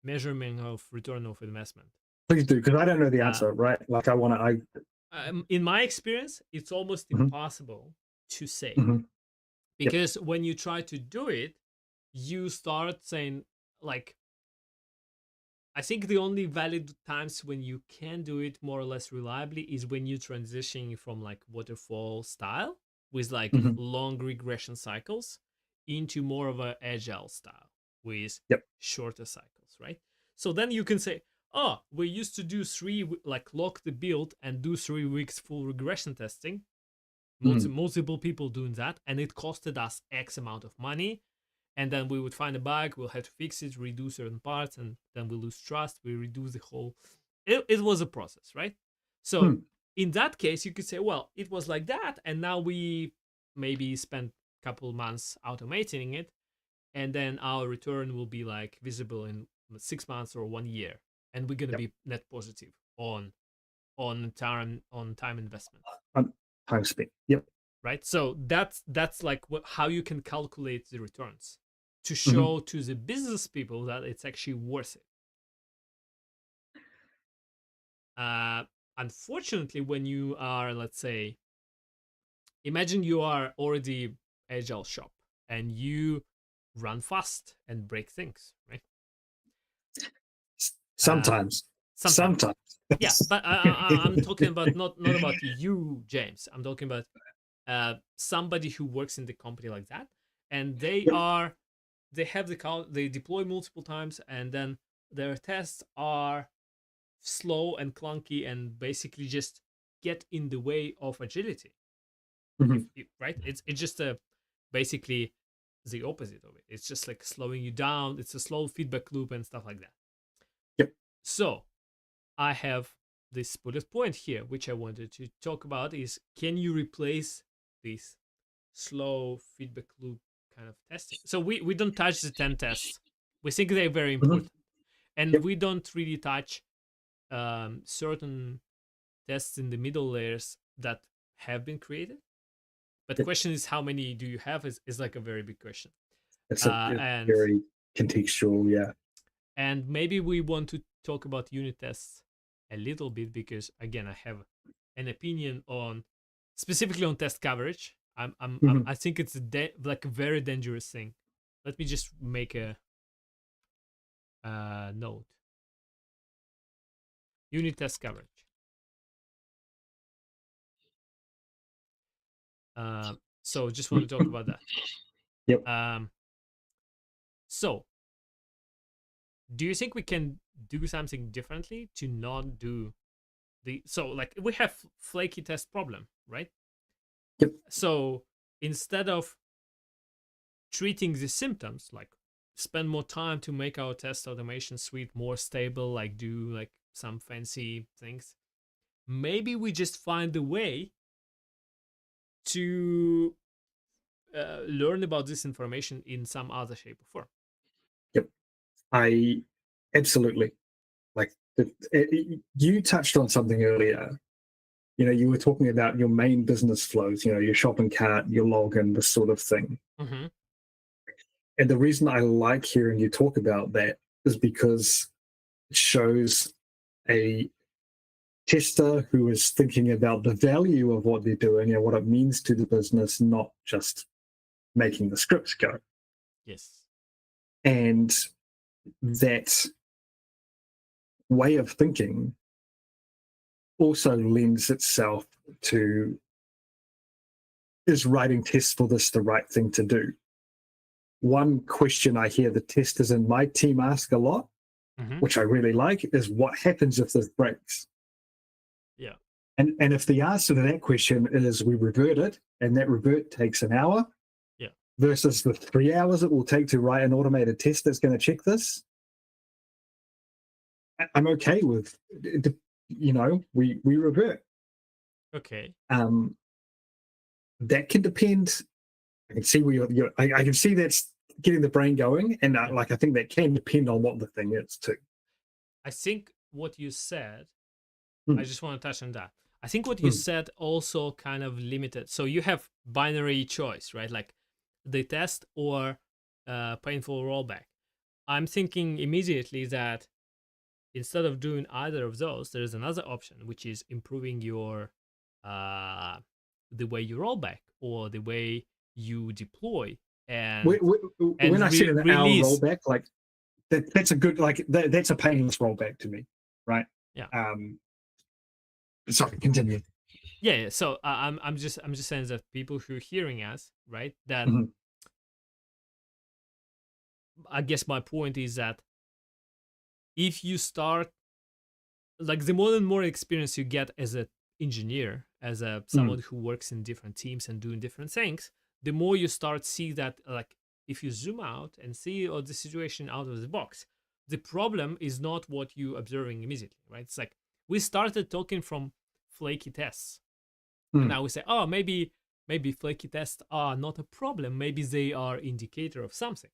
measurement of return of investment. Please do, because I don't know the Uh, answer, right? Like I want to, in my experience, it's almost mm-hmm. impossible to say, Mm-hmm. Yep. because when you try to do it, you start saying like, I think the only valid times when you can do it more or less reliably is when you transition from like waterfall style with like Mm-hmm. long regression cycles into more of a agile style with Yep. shorter cycles, right? So then you can say, oh, we used to do like lock the build and do 3 weeks full regression testing, Mm-hmm. multiple people doing that, and it costed us X amount of money, and then we would find a bug, we'll have to fix it, redo certain parts, and then we lose trust, we reduce the whole. It was a process, right? So Hmm. in that case, you could say, well, it was like that, and now we maybe spent a couple months automating it, and then our return will be like visible in 6 months or 1 year, and we're gonna Yep. be net positive on time investment, Time spent. Yep. right? So that's like how you can calculate the returns to Hmm. show to the business people that it's actually worth it. Uh, Unfortunately, when you are, let's say, imagine you are already agile shop and you run fast and break things, right? Uh, Sometimes. Sometimes, Sometimes. yeah, but I'm talking about not about you, James. I'm talking about somebody who works in the company like that, and Yep. they have the call, they deploy multiple times, and then their tests are slow and clunky and basically just get in the way of agility. Mhm. If right, it's just a basically the opposite of it. It's just like slowing you down. It's a slow feedback loop and stuff like that. Yep. So I have this bullet point here, which I wanted to talk about is, can you replace this slow feedback loop kind of testing? So we don't touch the 10 tests. We think they're very Mhm. important. And Yep. we don't really touch certain tests in the middle layers that have been created. But Yep. question is, how many do you have is like a very big question. It's a Uh, it's and very contextual. Yeah. and maybe we want to talk about unit tests a little bit, because again, I have an opinion on specifically on test coverage. Mhm. I think it's like a very dangerous thing. Let me just make a note. Unit test coverage. So just want to talk about that. Yep. Um, so do you think we can do something differently to not do so like we have flaky test problem, right? Yep. So instead of treating the symptoms, like spend more time to make our test automation suite more stable, like do like some fancy things, maybe we just find a way to learn about this information in some other shape or form. Yep. I absolutely like. You touched on something earlier. You were talking about your main business flows. Your shopping cart, your login, this sort of thing. Mm-hmm. And the reason I like hearing you talk about that is because it shows a tester who is thinking about the value of what they're doing and what it means to the business, not just making the scripts go. Yes. And that way of thinking also lends itself to, is writing tests for this the right thing to do? One question I hear the testers in my team ask a lot, Mm-hmm. which I really like, is what happens if this breaks? Yeah. And if the answer to that question is we revert it, and that revert takes an hour, Yeah. versus the 3 hours it will take to write an automated test that's going to check this, I'm okay with, we revert. Okay. That can depend. I can see where I can see that's getting the brain going, and Yeah. I think that can depend on what the thing is too. I think what you said, I Mm, just want to touch on that. I think what you mm, said also kind of limited. So you have binary choice, right? Like the test or painful rollback. I'm thinking immediately that instead of doing either of those, there is another option, which is improving your uh, the way you roll back or the way you deploy and when I said an hour release. rollback, like that's a good, that's a painless rollback to me, right? Yeah. Um, Sorry, continue. Yeah. So I'm just saying that people who are hearing us, right? That Mhm. I guess my point is that if you start, like, the more and more experience you get as an engineer, as a Mm, someone who works in different teams and doing different things, the more you start see that like if you zoom out and see all the situation out of the box, the problem is not what you observing immediately, right? It's like we started talking from flaky tests, and now we say, oh, maybe flaky tests are not a problem. Maybe they are indicator of something,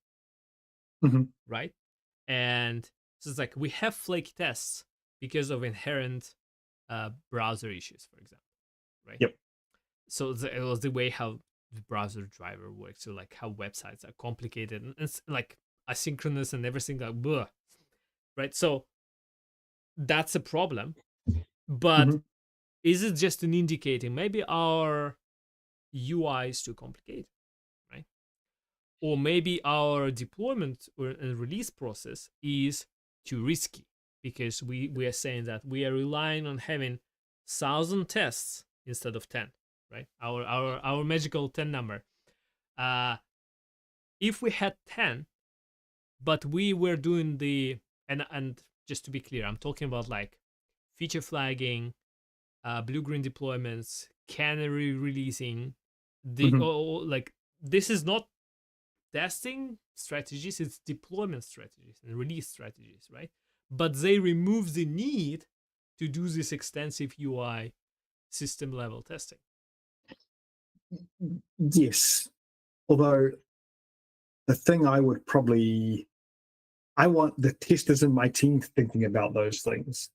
right? And so it's like we have flaky tests because of inherent browser issues, for example, right? Yep. So it was the way how the browser driver works, so like how websites are complicated and it's like asynchronous and everything like blah, right? So that's a problem, but is it just an indicator? Maybe our UI is too complicated, right? Or maybe our deployment or release process is too risky because we are saying that we are relying on having 1,000 tests instead of 10, right? Our magical 10 number. If we had 10, but we were doing the and just to be clear, I'm talking about like feature flagging, blue-green deployments, canary releasing, the like this is not testing strategies, it's deployment strategies and release strategies, right? But they remove the need to do this extensive UI system level testing. Yes. Although the thing I want the testers in my team thinking about those things.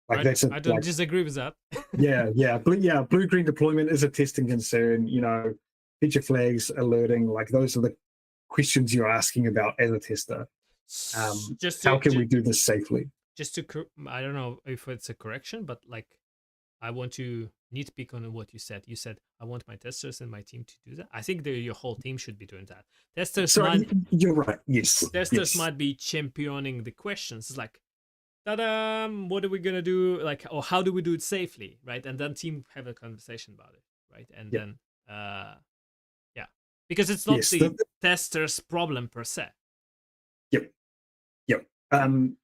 Like I don't disagree with that. yeah. Blue-green deployment is a testing concern. Feature flags, alerting, like those are the questions you're asking about as a tester. How can we do this safely? Just to, I don't know if it's a correction, but like I want to nitpick on what you said. You said I want my testers and my team to do that. I think your whole team should be doing that. Testers you're right. Yes. Testers might be championing the questions. It's like, ta-da, what are we gonna do? Like, or how do we do it safely, right? And then team have a conversation about it, right? And then, because it's not the tester's problem per se. Yep.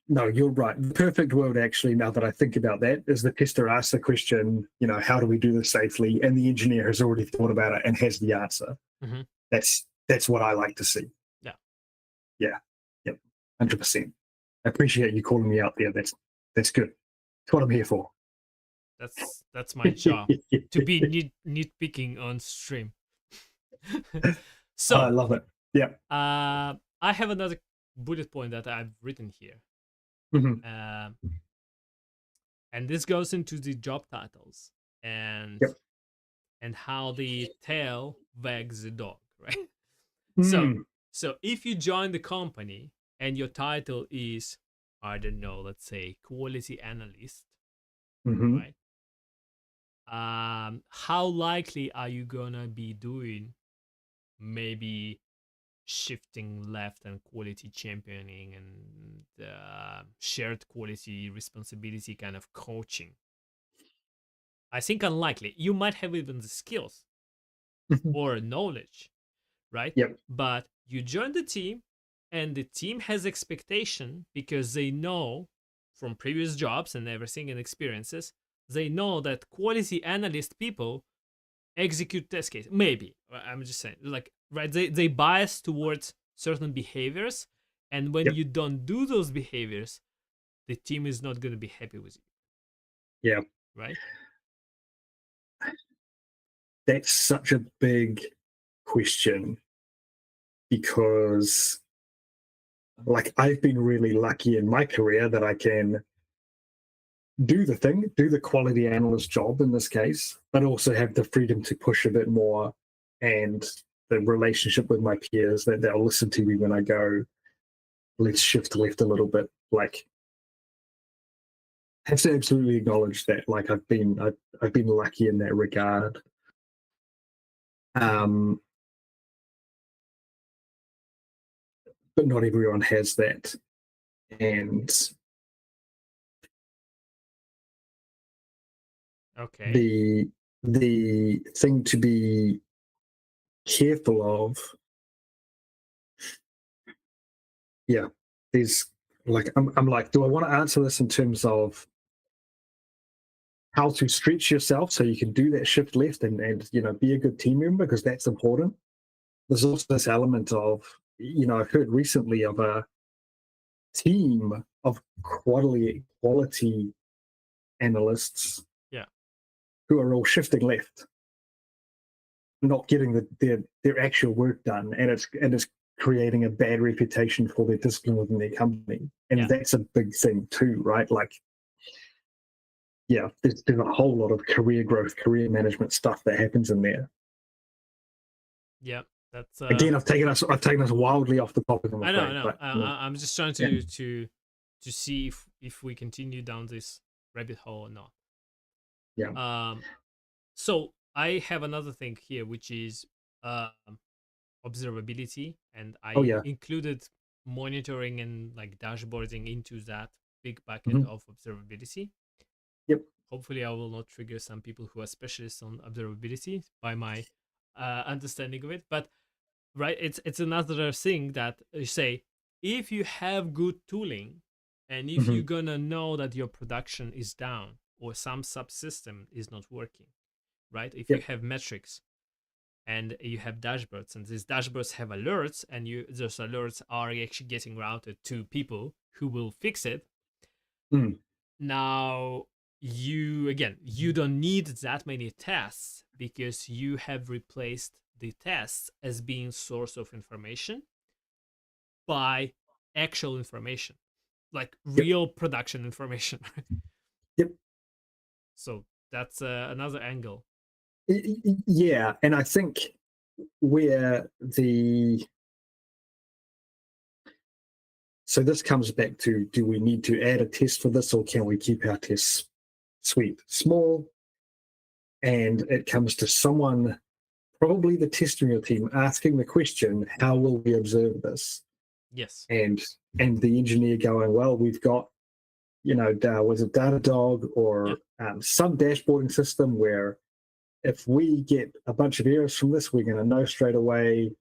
No, you're right. The perfect world, actually, now that I think about that, is the tester asks the question, how do we do this safely? And the engineer has already thought about it and has the answer. That's what I like to see. Yeah. 100%. I appreciate you calling me out there. That's good. That's what I'm here for. That's my job, to be nitpicking on stream. So I love it. Yeah. I have another bullet point that I've written here. And this goes into the job titles and how the tail wags the dog, right? So if you join the company and your title is, I don't know, let's say quality analyst, right? How likely are you gonna be doing maybe shifting left and quality championing and shared quality responsibility kind of coaching? I think unlikely. You might have even the skills or knowledge, right? But you join the team and the team has expectation because they know from previous jobs and everything and experiences, they know that quality analyst people execute test case. Maybe, I'm just saying, like, right, they bias towards certain behaviors, and when you don't do those behaviors, the team is not going to be happy with you. Right? That's such a big question because, like, I've been really lucky in my career that I can do the quality analyst job in this case, but also have the freedom to push a bit more and the relationship with my peers that they'll listen to me when I go, let's shift left a little bit. Like, I have to absolutely acknowledge that, like, I've been lucky in that regard. But not everyone has that. And the thing to be careful of, is like, I'm like, do I want to answer this in terms of how to stretch yourself so you can do that shift left and be a good team member, because that's important. There's also this element of, I've heard recently of a team of quality analysts Yeah. who are all shifting left, not getting their actual work done, and it's creating a bad reputation for their discipline within their company, and Yeah. that's a big thing too, right? Like, yeah, there's a whole lot of career growth, career management stuff that happens in there. Yeah. That's Again, I've taken us wildly off the topic, I'm I know, afraid, but I'm just trying yeah. to see if we continue down this rabbit hole or not. Yeah. So I have another thing here, which is observability, and Oh I yeah. included monitoring and like dashboarding into that big bucket Mm-hmm. of observability. Yep. Hopefully, I will not trigger some people who are specialists on observability by my understanding of it. But right, it's another thing that you say, if you have good tooling, and if Mm-hmm. you're gonna know that your production is down or some subsystem is not working, right? If you Yep. have metrics and you have dashboards, and these dashboards have alerts, and those alerts are actually getting routed to people who will fix it. Mm. Now, you don't need that many tests because you have replaced the tests as being source of information by actual information, like Yep. real production information. Yep. So that's another angle. Yeah, and I think where so this comes back to, do we need to add a test for this, or can we keep our test suite small? And it comes to someone, probably the testing team, asking the question, how will we observe this? Yes. And the engineer going, well, we've got, was it Datadog Yeah. or some dashboarding system where if we get a bunch of errors from this, we're going to know straight away.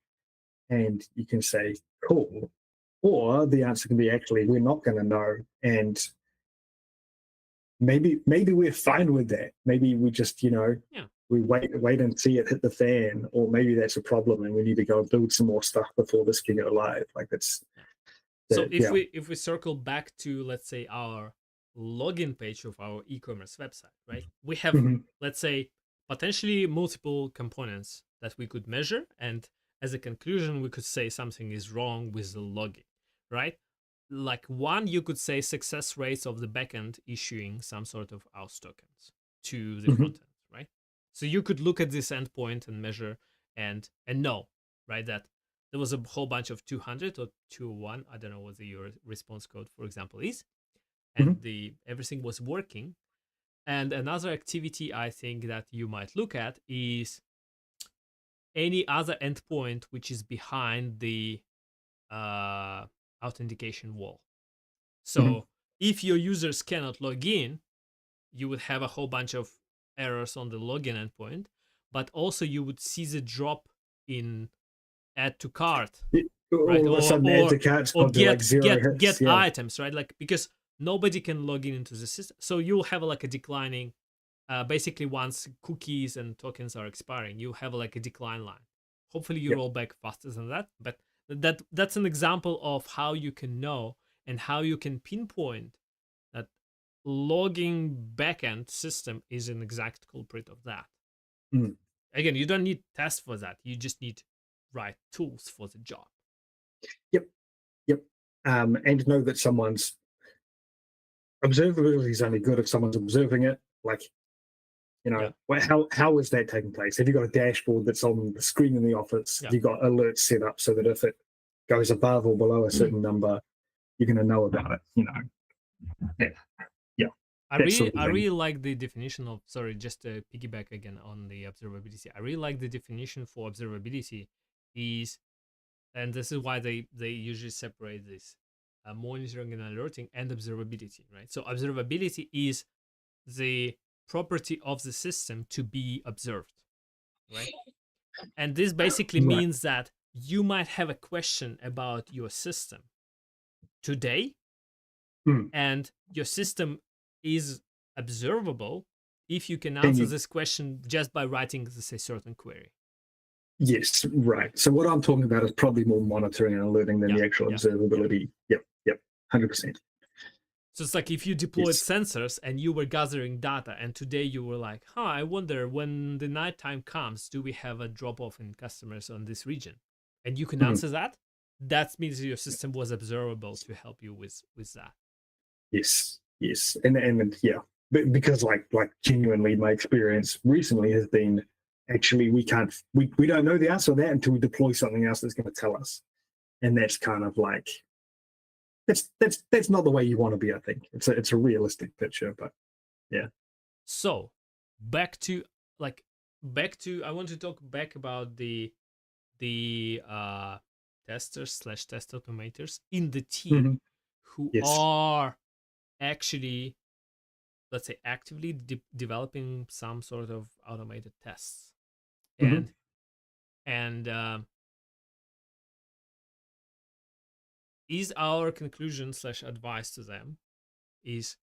And you can say, cool. Or the answer can be, actually, we're not going to know. And maybe we're fine with that. Maybe we just, Yeah. we wait and see it hit the fan, or maybe that's a problem and we need to go and build some more stuff before this can go live. Like that's Yeah. So yeah. if we circle back to, let's say, our login page of our e-commerce website, right? We have, Mm-hmm. let's say, potentially multiple components that we could measure, and as a conclusion, we could say something is wrong with the login, right? Like one, you could say success rates of the backend issuing some sort of auth tokens to the Mm-hmm. front end, right? So you could look at this endpoint and measure and know, right, that there was a whole bunch of 200 or 201, I don't know what your response code, for example, is, and Mm-hmm. everything was working. And another activity I think that you might look at is any other endpoint which is behind the authentication wall. Mm-hmm. So if your users cannot log in, you would have a whole bunch of errors on the login endpoint, but also you would see the drop in add to cart, right? All of a sudden, add to cart's gone to like zero hits. Get Yeah. items, right? Like, because nobody can log in into the system, so you'll have like a declining. Basically, once cookies and tokens are expiring, you have like a decline line. Hopefully, you Yep. roll back faster than that, but that's an example of how you can know and how you can pinpoint that logging backend system is an exact culprit of that. Mm. Again, you don't need tests for that. You just need right tools for the job. Yep. Yep. And know that someone's observability is only good if someone's observing it. Like, Yeah. how is that taking place? Have you got a dashboard that's on the screen in the office? Yeah. Have you got alerts set up so that if it goes above or below a certain number, you're going to know about it? Yeah. I That sort of really thing. like the definition of, sorry, just to piggyback again on the observability. I really like the definition for observability is, and this is why they usually separate this monitoring and alerting and observability, right? So observability is the property of the system to be observed, right? And this basically Right. means that you might have a question about your system today, Mm. and your system is observable if you can And answer this question just by writing this a certain query. Yes, right. So what I'm talking about is probably more monitoring and alerting than Yeah, the actual yeah. observability. Yep, 100%. So it's like if you deployed Yes. sensors and you were gathering data, and today you were like, huh, I wonder when the nighttime comes, do we have a drop off in customers on this region? And you can Mhm. answer that. That means your system was observable to help you with that. Yes, and yeah, because like genuinely, my experience recently has been actually we don't know the answer to that until we deploy something else that's going to tell us, and that's kind of like that's not the way you want to be. I think it's a realistic picture, but yeah. So back to like back to I want to talk back about the testers slash test automators in the team Mhm. who Yes. are actually, let's say, actively developing some sort of automated tests. Mhm. And is our conclusion slash advice to them is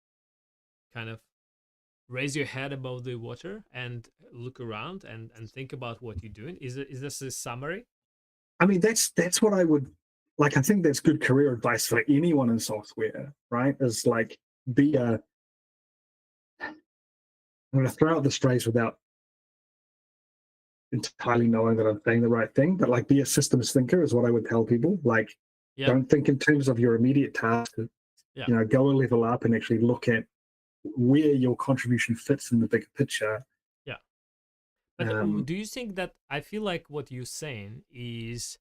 kind of raise your head above the water and look around and think about what you're doing? Is this a summary? I mean, that's what I would like. I think that's good career advice for anyone in software, right? Is like be a. I'm going to throw out this phrase without entirely knowing that I'm saying the right thing, but like be a systems thinker is what I would tell people. Like, Yeah, don't think in terms of your immediate task. yeah, Go a level up and actually look at where your contribution fits in the bigger picture. yeah. But Um, do you think that, I feel like what you're saying is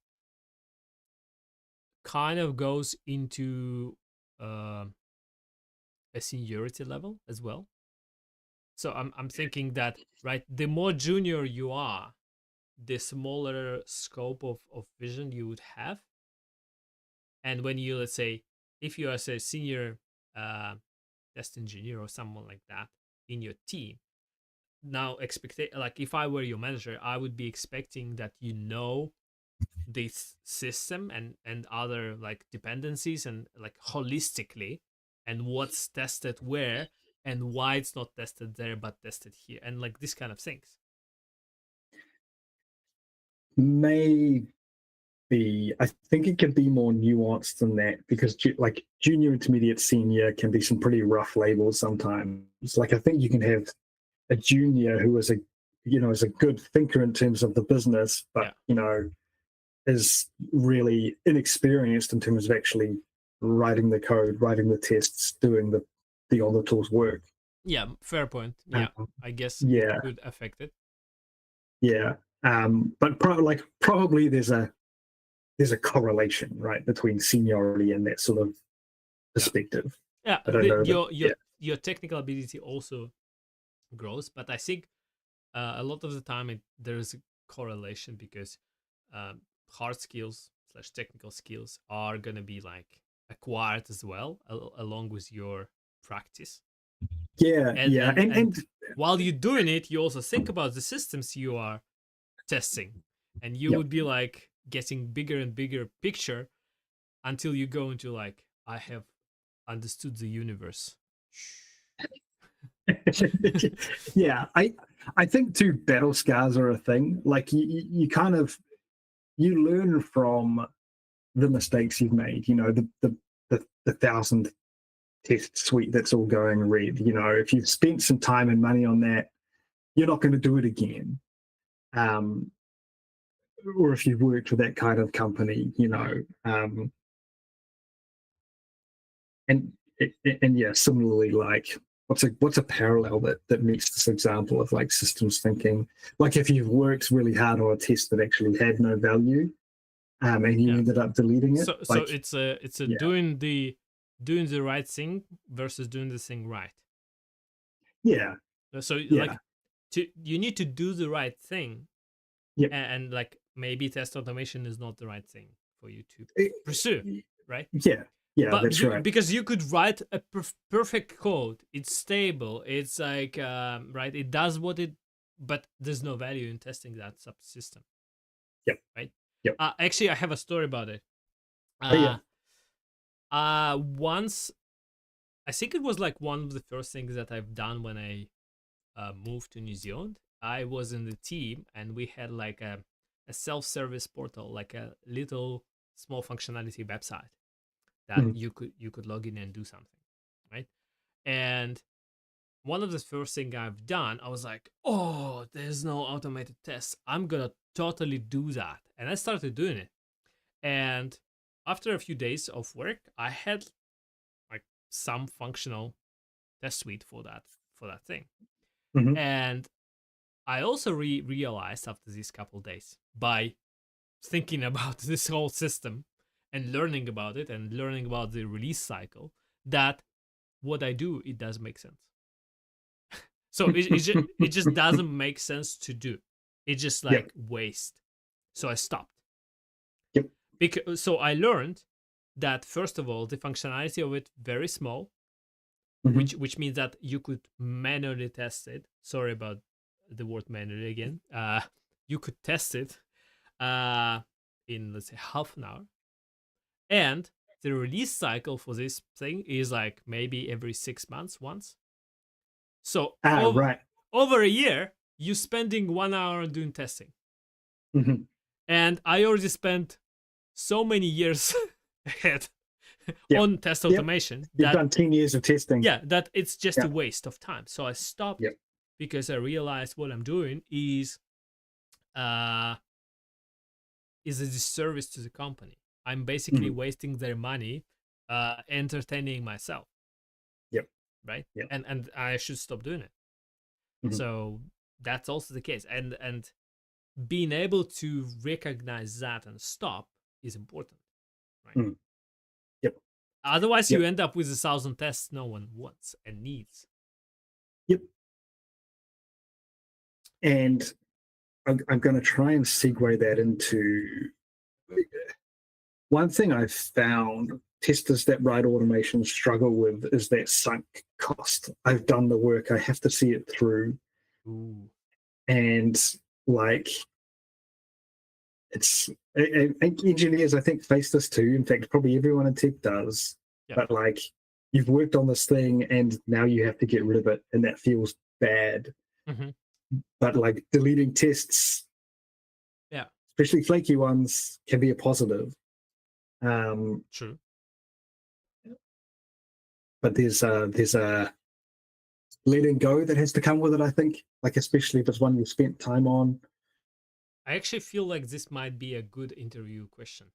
kind of goes into uh, a seniority level as well? So I'm thinking that, right, the more junior you are, the smaller scope of vision you would have. And when you, let's say, if you are, say, senior uh, test engineer or someone like that in your team, now expect, like, if I were your manager, I would be expecting that you know this system and other like dependencies and like holistically, and what's tested where and why it's not tested there but tested here, and like this kind of things. Maybe I think it can be more nuanced than that because like junior, intermediate, senior can be some pretty rough labels sometimes. Like I think you can have a junior who is is a good thinker in terms of the business, but Yeah, is really inexperienced in terms of actually writing the code, writing the tests, doing the other tools work. yeah, fair point. Yeah, Um, I guess it yeah, could affect it. yeah. But probably there's a correlation, right, between seniority and that sort of Yeah, perspective. yeah, I don't know, but your yeah, your technical ability also grows, but I think a lot of the time there's a correlation because um, hard skills slash technical skills are gonna be like acquired as well along with your practice. yeah, and yeah, and and and while you're doing it, you also think about the systems you are testing, and you yeah. would be like getting bigger and bigger picture until you go into like, I have understood the universe. Yeah, I think too battle scars are a thing. Like you kind of you learn from the mistakes you've made. The thousand test suite that's all going red. If you've spent some time and money on that, you're not going to do it again. Um, or if you've worked for that kind of company, and and yeah, similarly, like what's a parallel that meets this example of like systems thinking? Like if you've worked really hard on a test that actually had no value, and you Yeah. ended up deleting it, So like it's a yeah, doing the right thing versus doing the thing right. yeah, So yeah, like, you need to do the right thing, yeah, and like maybe test automation is not the right thing for you to eh, pursue, right? yeah, yeah. But That's right. because you could write a perfect code, it's stable, it's like right, it does what it, but there's no value in testing that subsystem, Yep, right? yep. Actually, I have a story about it. Oh yeah. uh Once, I think it was like one of the first things that I've done when I moved to New Zealand. I was in the team and we had like a self-service portal, like a little small functionality website that you could log in and do something, right? And one of the first thing I've done, I was like, oh, there's no automated tests. I'm gonna totally do that. And I started doing it. And after a few days of work, I had like some functional test suite for that thing. And I also realized after these couple days, by thinking about this whole system and learning about it and learning about the release cycle, that what I do, it does make sense. So it just doesn't make sense to do. It's just like waste. So I stopped. So I learned that, first of all, the functionality of it very small, which means that you could manually test it. Sorry about the word manually again. You could test it in, let's say, half an hour. And the release cycle for this thing is like maybe every 6 months once. So over a year, you're spending 1 hour doing testing. And I already spent so many years ahead on test automation. You've done 10 years of testing. Yeah, that it's just a waste of time. So I stopped because I realized what I'm doing is a disservice to the company. I'm basically wasting their money entertaining myself. Right? And I should stop doing it. So that's also the case. And being able to recognize that and stop is important. Right? Otherwise, you end up with 1,000 tests no one wants and needs. And I'm going to try and segue that into one thing I've found testers that write automation struggle with is that sunk cost. I've done the work, I have to see it through. And like, it's engineers, I think, face this too. In fact, probably everyone in tech does. But like, you've worked on this thing and now you have to get rid of it, and that feels bad. But like deleting tests, especially flaky ones, can be a positive. True. But there's a letting go that has to come with it, I think, like especially if it's one you've spent time on. I actually feel like this might be a good interview question.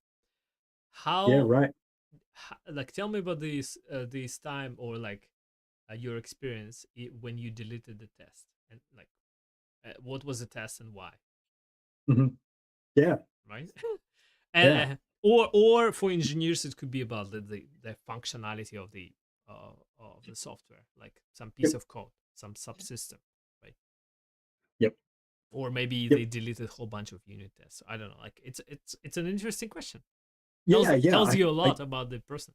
Like, tell me about this time, or like your experience when you deleted the test, and like what was the test and why? Right. Or for engineers, it could be about the functionality of the software, like some piece of code, some subsystem, right? Or maybe they deleted a whole bunch of unit tests. I don't know. Like, it's an interesting question. Tells you a lot about the person.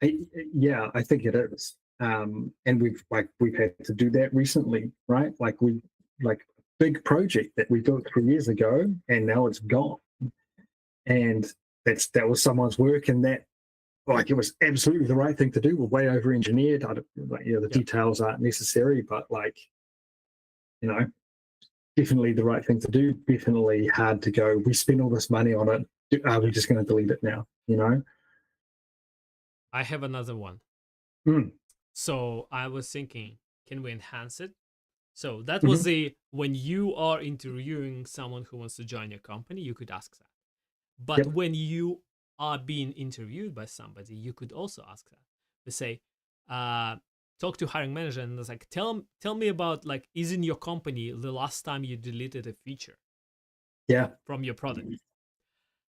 I think it is. And we've had to do that recently, right? Like big project that we built 3 years ago, and now it's gone. And that was someone's work, and that, like, it was absolutely the right thing to do. We're way over engineered. The details aren't necessary, but like, definitely the right thing to do. Definitely hard to go, we spend all this money on it, are we just going to delete it now? I have another one. So I was thinking, can we enhance it? So that was when you are interviewing someone who wants to join your company, you could ask that. But when you are being interviewed by somebody, you could also ask that. They say, talk to hiring manager, and it's like, tell me about, like, is in your company the last time you deleted a feature from your product?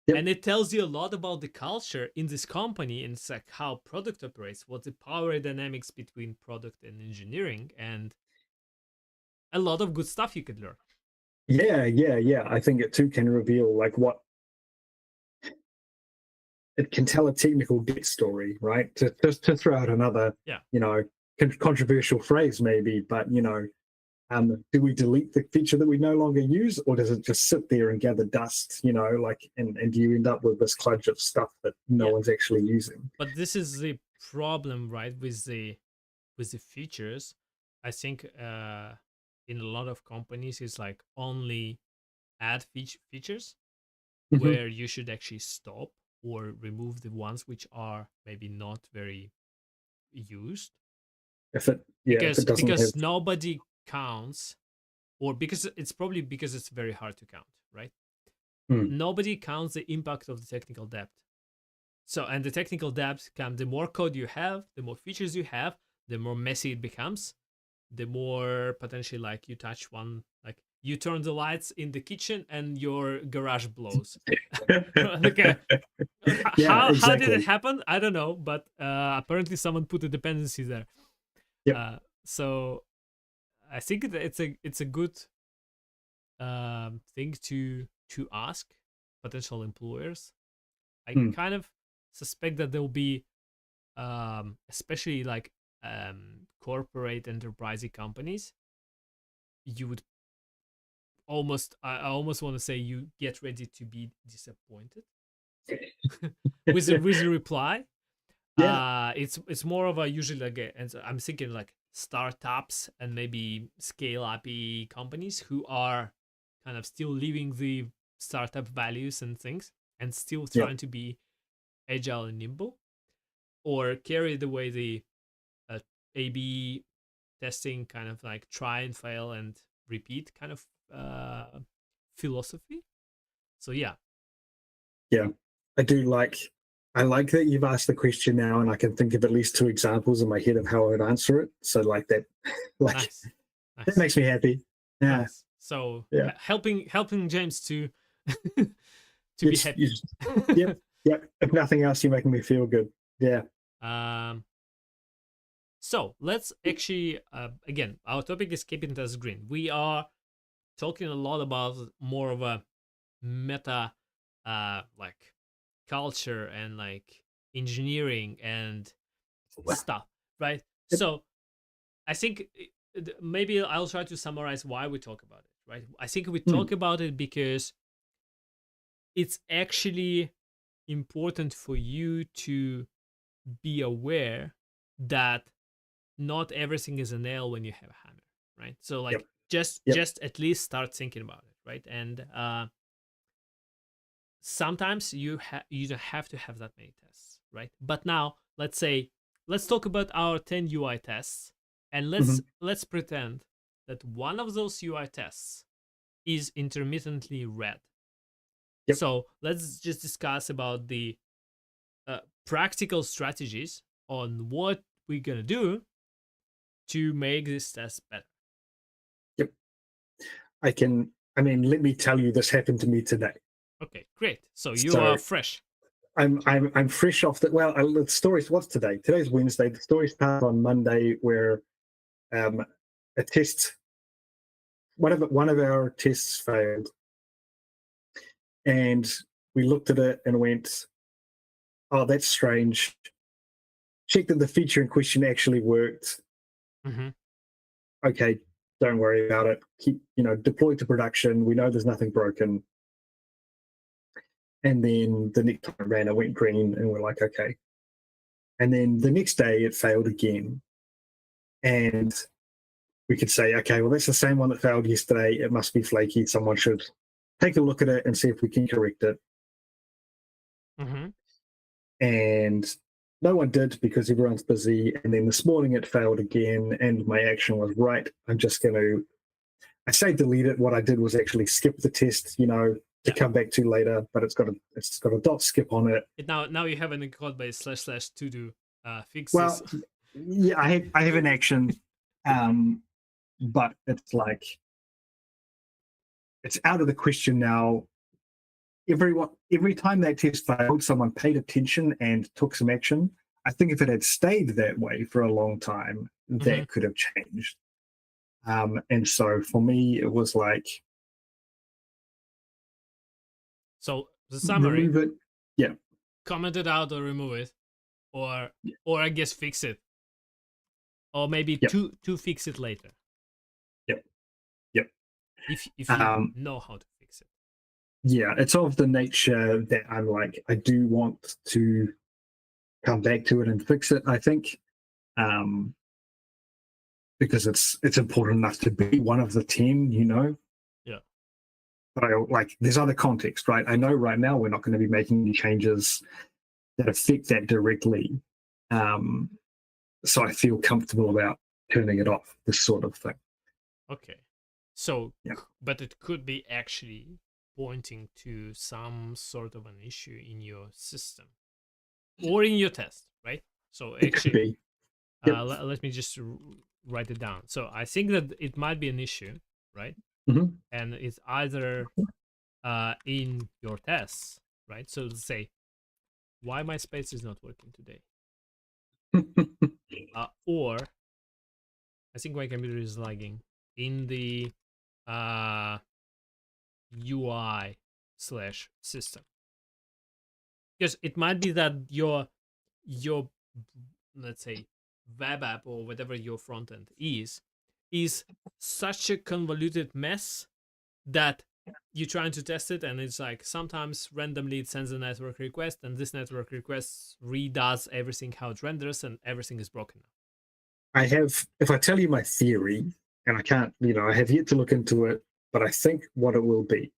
And it tells you a lot about the culture in this company, and it's like how product operates, what the power dynamics between product and engineering, and a lot of good stuff you could learn. I think it too can reveal like what it can tell, a technical debt story, right? To throw out another controversial phrase maybe, but do we delete the feature that we no longer use, or does it just sit there and gather dust, and do you end up with this clutch of stuff that no one's actually using? But this is the problem, right, with the features. I think in a lot of companies, it's like only add features where you should actually stop or remove the ones which are maybe not very used. If it doesn't have. Because nobody counts, or because it's probably because it's very hard to count, right? Nobody counts the impact of the technical debt. So, and the technical debt comes, the more code you have, the more features you have, the more messy it becomes, the more potentially like you touch one, like you turn the lights in the kitchen and your garage blows. Okay. Yeah, exactly. How did it happen? I don't know, but apparently someone put a dependency there. Yep. So I think it's a good thing to ask potential employers. I kind of suspect that there will be, especially like corporate enterprisey companies, you would I almost want to say you get ready to be disappointed with a reply. Yeah. It's more of a usually like and I'm thinking like startups and maybe scale up companies who are kind of still living the startup values and things and still trying to be agile and nimble, or carry the way the A/B testing kind of like try and fail and repeat kind of philosophy. So yeah. I like that you've asked the question now, and I can think of at least 2 examples in my head of how I would answer it. So like that, like Nice. that makes me happy. Yeah. Nice. So Yeah. helping James to be happy. Yep. If nothing else, you're making me feel good. Yeah. So let's actually again, our topic is keeping us green. We are talking a lot about more of a meta like culture and like engineering and stuff, right? Yep. So I think maybe I'll try to summarize why we talk about it, right? I think we talk about it because it's actually important for you to be aware that not everything is a nail when you have a hammer, right? So like just at least start thinking about it, right? And sometimes you don't have to have that many tests, right? But now let's talk about our 10 UI tests, and let's pretend that one of those UI tests is intermittently red. So let's just discuss about the practical strategies on what we're gonna do to make this test better. Let me tell you, this happened to me today. Okay, great. So you are fresh. I'm fresh off the. Well, the story. What's today? Today's Wednesday. The story started on Monday, where a test. One of our tests failed, and we looked at it and went, "Oh, that's strange." Checked that the feature in question actually worked. Okay, don't worry about it. Keep deploy to production. We know there's nothing broken. And then the next time it ran, it went green, and we're like, okay. And then the next day, it failed again. And we could say, okay, well, that's the same one that failed yesterday. It must be flaky. Someone should take a look at it and see if we can correct it. And no one did because everyone's busy. And then this morning, it failed again. And my action was, right, I'm just going to, I say delete it. What I did was actually skip the test, to come back to later, but it's got a dot skip on it. Now you have an code base / to do fix well, this. Yeah, I have an action, but it's like it's out of the question now. Every time that test failed, someone paid attention and took some action. I think if it had stayed that way for a long time, that could have changed. And so for me, it was like, so the summary, remove it. Yeah. Comment it out or remove it, or I guess fix it, or maybe to fix it later. Yep. If you know how to fix it. Yeah, it's of the nature that I'm like, I do want to come back to it and fix it, I think. Because it's important enough to be one of the 10, Yeah. but there's other context, right? I know right now we're not going to be making any changes that affect that directly. So I feel comfortable about turning it off, this sort of thing. Okay. So, Yeah. but it could be actually pointing to some sort of an issue in your system or in your test, right? So It could actually, be. Yep. let me just write it down. So I think that it might be an issue, right? Mm-hmm. And it's either in your tests, right? So let's say, why my space is not working today, or I think my computer is lagging in the UI/system, because it might be that your let's say web app or whatever your front end is such a convoluted mess that you're trying to test it, and it's like sometimes randomly it sends a network request, and this network request redoes everything how it renders, and everything is broken. If I tell you my theory, and I can't, I have yet to look into it, but I think what it will be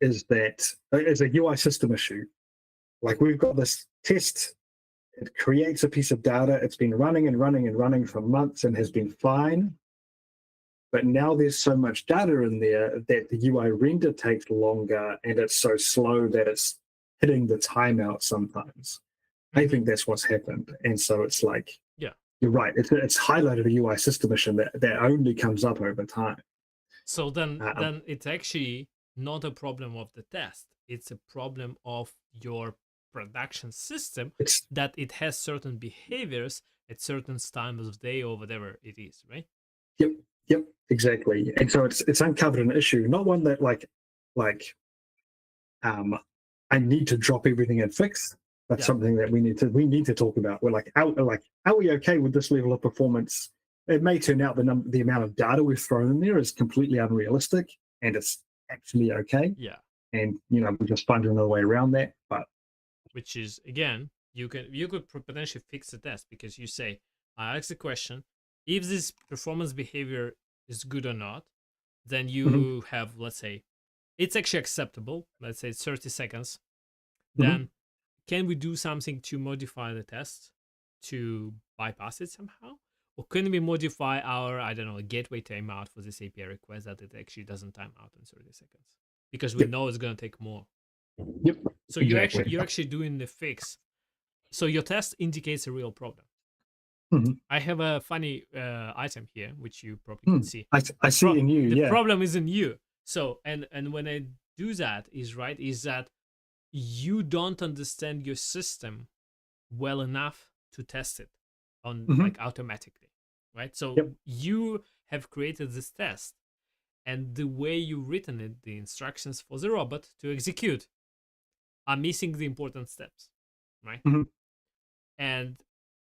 is that it's a UI system issue. Like, we've got this test, it creates a piece of data, it's been running and running and running for months and has been fine. But now there's so much data in there that the UI render takes longer, and it's so slow that it's hitting the timeout sometimes. I think that's what's happened. And so it's like, Yeah, you're right. It's highlighted a UI system issue that only comes up over time. so then it's actually not a problem of the test, it's a problem of your production system, that it has certain behaviors at certain times of day or whatever it is, right? Yep, exactly. And so it's uncovered an issue, not one that I need to drop everything and fix. That's something that we need to talk about. We're like, are we okay with this level of performance? It may turn out the amount of data we've thrown in there is completely unrealistic, and it's actually okay. Yeah. And we just find another way around that. But which is, again, you could potentially fix the test, because you say, I ask the question, if this performance behavior is good or not, then you have, let's say, it's actually acceptable, let's say it's 30 seconds, then can we do something to modify the test to bypass it somehow? Or can we modify our, I don't know, gateway timeout for this API request, that it actually doesn't time out in 30 seconds? Because we know it's going to take more. Yep. So you're actually doing the fix. So your test indicates a real problem. I have a funny item here, which you probably can see. I see it in you. The problem is in you. So and when I do that, is that you don't understand your system well enough to test it on like automatically, right? So you have created this test, and the way you've written it, the instructions for the robot to execute, are missing the important steps, right? And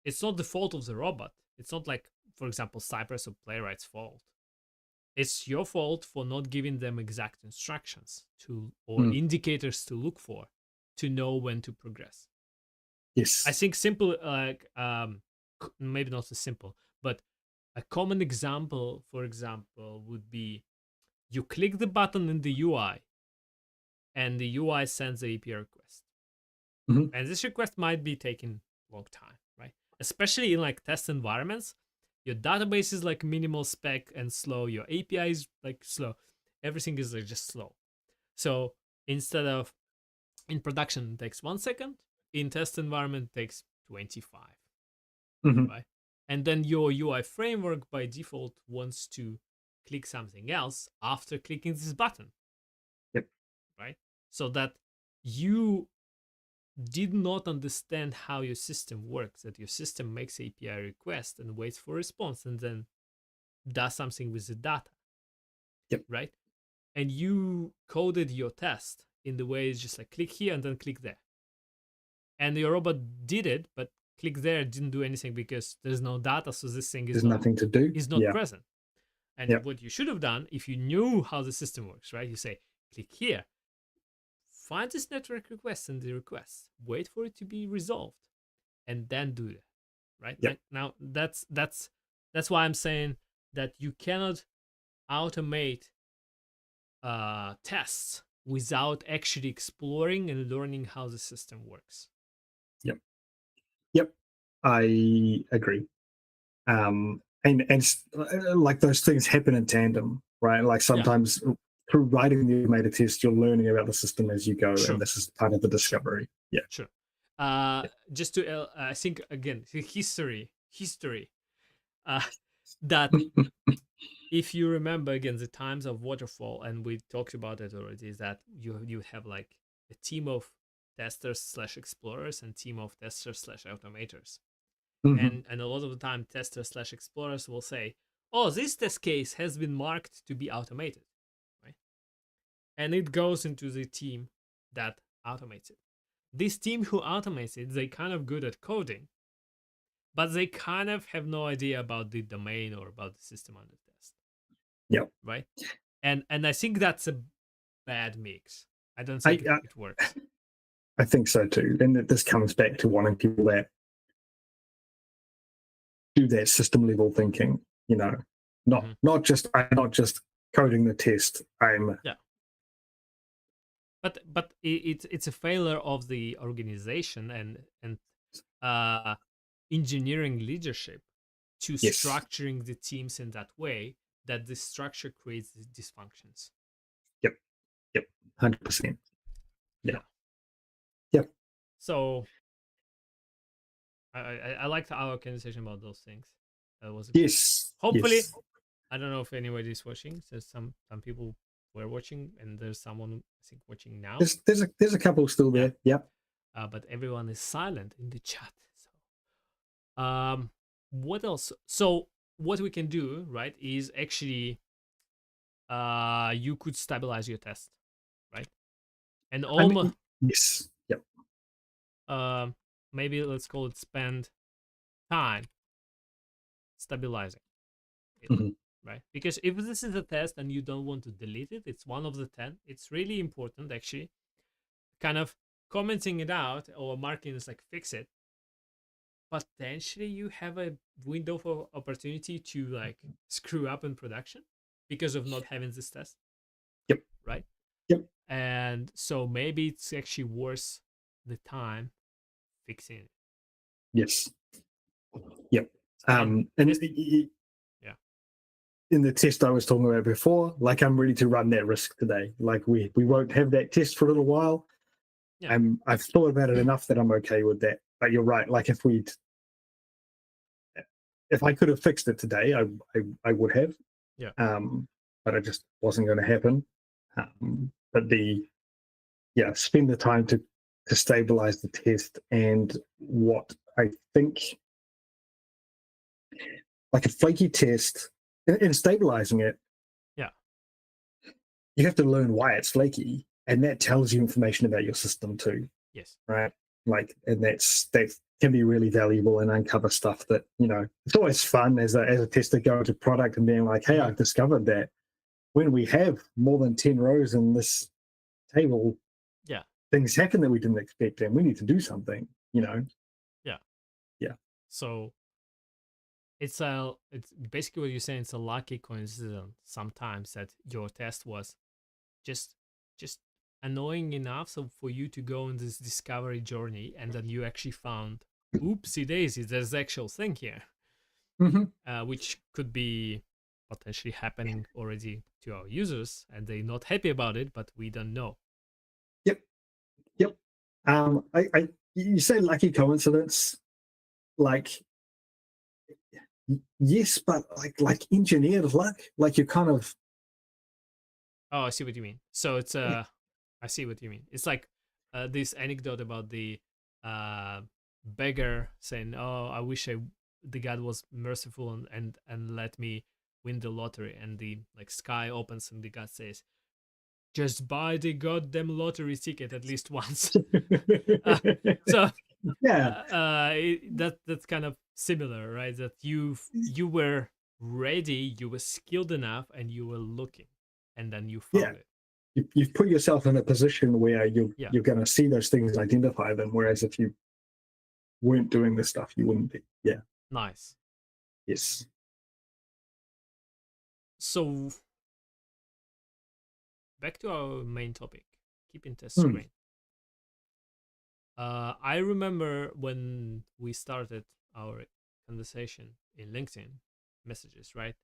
it's not the fault of the robot. It's not like, for example, Cypress or Playwright's fault. It's your fault for not giving them exact instructions or indicators to look for to know when to progress. Yes. I think simple, maybe not so simple, but a common example, for example, would be you click the button in the UI, and the UI sends the API request. And this request might be taking a long time, right? Especially in like test environments, your database is like minimal spec and slow. Your API is like slow. Everything is like just slow. So instead of in production it takes 1 second, in test environment it takes 25, right? And then your UI framework by default wants to click something else after clicking this button. Right? So that you did not understand how your system works, that your system makes API request and waits for response and then does something with the data. Right? And you coded your test in the way it's just like click here and then click there. And your robot did it, but click there didn't do anything because there's no data, so this thing is nothing to do. Is not present. And what you should have done, if you knew how the system works, right? You say, click here, find this network request and the request, wait for it to be resolved, and then do that, right? Now that's why I'm saying that you cannot automate tests without actually exploring and learning how the system works. Yep, I agree. And like those things happen in tandem, right? Like sometimes through writing the automated test, you're learning about the system as you go, Sure. and this is part of the discovery. Yeah, sure. Just to, I think again, history, that if you remember again the times of waterfall, and we talked about it already, is that you have like a team of testers slash explorers and team of testers slash automators. Mhm. And a lot of the time testers slash explorers will say, oh, this test case has been marked to be automated, right? And it goes into the team that automates it. This team who automates it, they kind of good at coding, but they kind of have no idea about the domain or about the system under test. Yep. Right. And I think that's a bad mix. I don't I, think it works. I think so too, and that this comes back to wanting people that do that system level thinking. You know, Mhm. not just coding the test. Yeah. But it's a failure of the organization and engineering leadership to yes, structuring the teams in that way that the structure creates the dysfunctions. yep, 100%. Yeah, Yeah. yep, So I liked our conversation about those things. That was yes, hopefully, yes. I don't know if anybody is watching. So some people were watching, and there's someone I think watching now. There's a couple still Yeah. there. Yep. But everyone is silent in the chat. So what else? So what we can do, right, is actually you could stabilize your test, right? And I almost mean, yes. Yep. maybe let's call it spend time stabilizing it, Mhm. right? Because if this is a test and you don't want to delete it, it's one of the 10. It's really important actually, kind of commenting it out or marking it like fix it. Potentially you have a window for opportunity to like screw up in production because of not having this test, Yep. right? Yep. And so maybe it's actually worth the time fixing it. Yes. Yep. And And just yeah, in the test I was talking about before, like I'm ready to run that risk today. Like we won't have that test for a little while. yeah, I've thought about it enough that I'm okay with that. But you're right. Like if I could have fixed it today, I would have. yeah, But it just wasn't going to happen. But spend the time to stabilize the test, and what I think, like a flaky test, in stabilizing it, yeah, you have to learn why it's flaky, and that tells you information about your system too, yes, right? Like, and that can be really valuable and uncover stuff that, it's always fun as a tester going to product and being like, hey, Mhm. I've discovered that when we have more than 10 rows in this table, yeah, things happen that we didn't expect, and we need to do something, yeah. Yeah. So it's basically what you're saying. It's a lucky coincidence sometimes that your test was just just annoying enough so for you to go on this discovery journey, and then you actually found, oopsie daisy, there's actual thing here, Mm-hmm. which could be potentially happening already to our users, and they're not happy about it, but we don't know. Yep. Yep. You say lucky coincidence, like yes, but like engineered luck, like you kind of Oh, I see what you mean. So it's I see what you mean. It's like this anecdote about the uh, beggar saying, "Oh, I wish the God was merciful and let me win the lottery." And the like sky opens and the God says, "Just buy the goddamn lottery ticket at least once." uh, so yeah, that's kind of similar, right? That you were ready, you were skilled enough, and you were looking, and then you yeah. found it. You've put yourself in a position where Yeah, you're going to see those things and identify them, whereas if you weren't doing this stuff, you wouldn't be. Yeah. nice. Yes. So back to our main topic, keeping tests Hmm. green. I remember when we started our conversation in LinkedIn messages, right?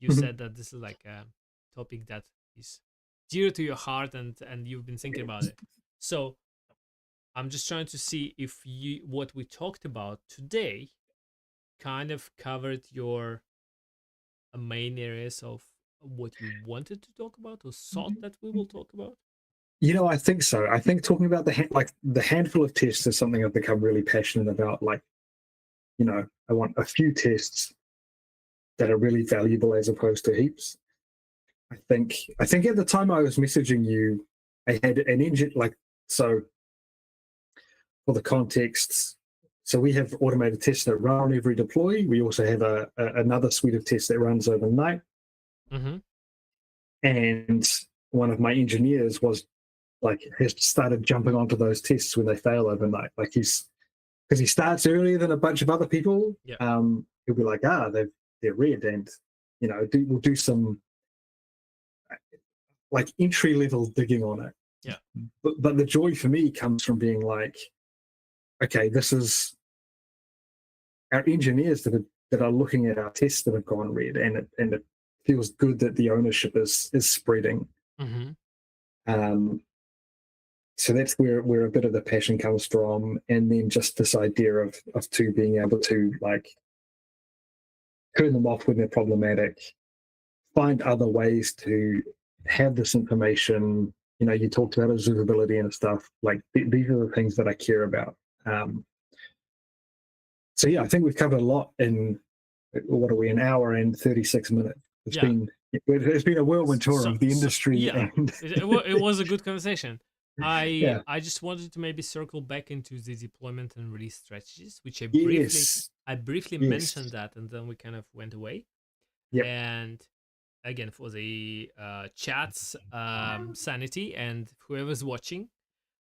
You Mhm. said that this is like a topic that is dear to your heart, and you've been thinking about it. So I'm just trying to see if what we talked about today kind of covered your main areas of what you wanted to talk about or thought that we will talk about. I think so. I think talking about the handful of tests is something I've become really passionate about. Like, I want a few tests that are really valuable as opposed to heaps. I think at the time I was messaging you, I had an engine so for the context. So we have automated tests that run on every deploy. We also have another suite of tests that runs overnight. Mm-hmm. And one of my engineers has started jumping onto those tests when they fail overnight. Like because he starts earlier than a bunch of other people. Yeah. He'll be like, they're red, and we'll do some like entry level digging on it. Yeah. But the joy for me comes from being like, okay, this is our engineers that are looking at our tests that have gone red, and it feels good that the ownership is spreading. Mm-hmm. So that's where a bit of the passion comes from, and then just this idea of two being able to like turn them off when they're problematic, find other ways to have this information. You talked about observability and stuff. Like these are the things that I care about. So yeah, I think we've covered a lot in what are we, an hour and 36 minutes. It's Yeah. been a whirlwind tour of the industry. Yeah, and it was a good conversation. Yeah. I just wanted to maybe circle back into the deployment and release strategies, which Yes. I briefly Yes. mentioned that, and then we kind of went away. Yep. And again, for the chat's sanity and whoever's watching,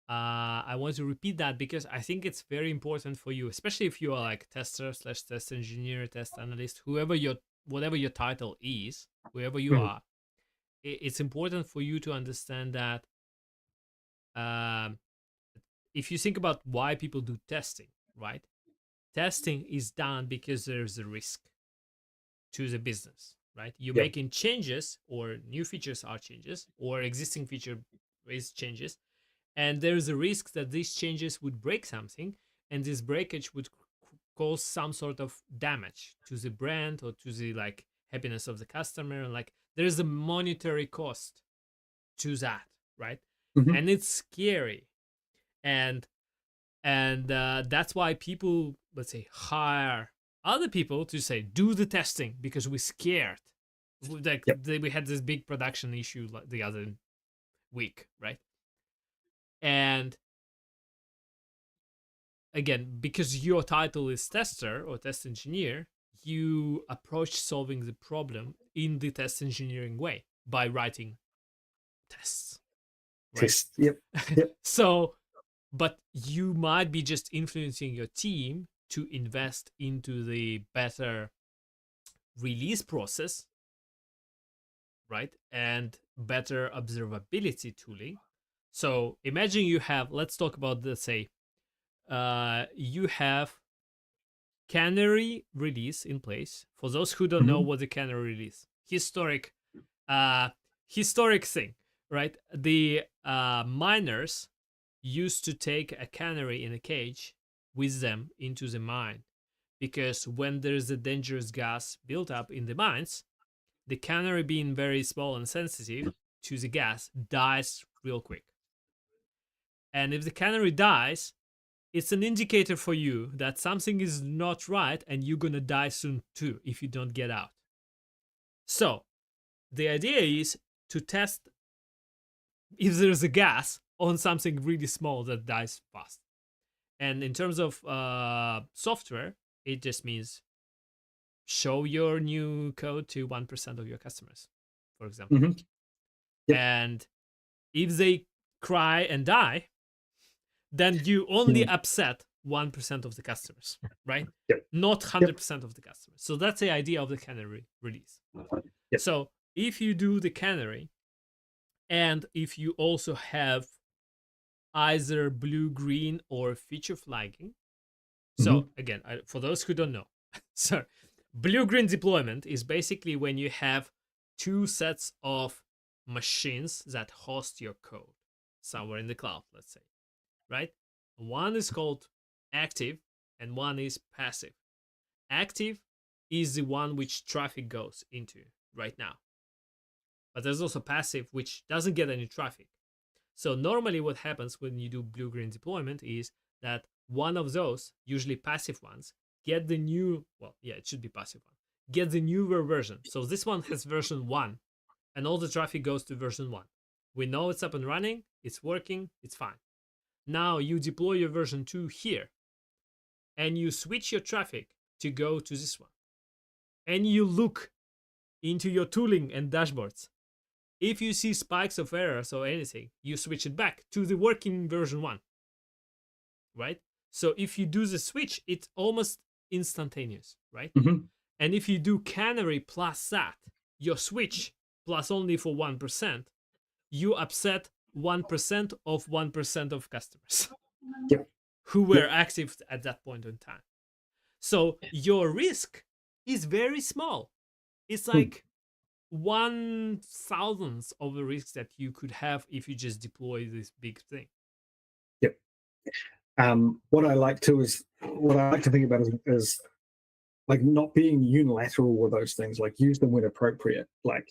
I want to repeat that because I think it's very important for you, especially if you are like tester / test engineer, test analyst, whatever your title is, whoever you Mhm. are. It's important for you to understand that um, if you think about why people do testing, right? Testing is done because there's a risk to the business, right? You're Yep. making changes, or new features are changes, or existing feature is changes, and there is a risk that these changes would break something, and this breakage would cause some sort of damage to the brand or to the like happiness of the customer. Like there's a monetary cost to that, right? Mhm. And it's scary, and that's why people, let's say, hire other people to say do the testing because we're scared. Like Yep. we had this big production issue like the other week, right? And again, because your title is tester or test engineer, you approach solving the problem in the test engineering way by writing tests, right? Test. Yep. Yep. So, but you might be just influencing your team to invest into the better release process, right? And better observability tooling. So imagine you have, let's talk about the, say, you have canary release in place. For those who don't know Mhm. what the canary release, uh, historic thing, right? The miners used to take a canary in a cage with them into the mine because when there's a dangerous gas built up in the mines, the canary, being very small and sensitive to the gas, dies real quick. And if the canary dies, it's an indicator for you that something is not right and you're gonna die soon too if you don't get out. So the idea is to test if there's a gas on something really small that dies fast. And in terms of software, it just means show your new code to 1% of your customers, for example. Mhm. Yep. And if they cry and die, then you only Mm. upset 1% of the customers, right? Yep. Not Yep. 100% of the customers. So that's the idea of the canary release. Yep. So if you do the canary And if you also have either blue, green, or feature flagging. So again, for those who don't know, so blue green deployment is basically when you have two sets of machines that host your code somewhere in the cloud, let's say, right? One is called active and one is passive. Active is the one which traffic goes into right now. But there's also passive, which doesn't get any traffic. So normally what happens when you do blue-green deployment is that one of those, usually passive ones, get the new, well, yeah, it should be passive one, get the newer version. So this one has version 1, and all the traffic goes to version 1. We know it's up and running, it's working, it's fine. Now you deploy your version 2 here, and you switch your traffic to go to this one. And you look into your tooling and dashboards. If you see spikes of errors or anything, you switch it back to the working version 1, right? So if you do the switch, it's almost instantaneous, right? And if you do canary plus that, your switch plus only for 1%, you upset 1% of 1% of customers who were active at that point in time. So your risk is very small. It's like 1,000th of the risks that you could have if you just deploy this big thing. Yep. What I like to think about is like not being unilateral with those things. Like use them when appropriate. Like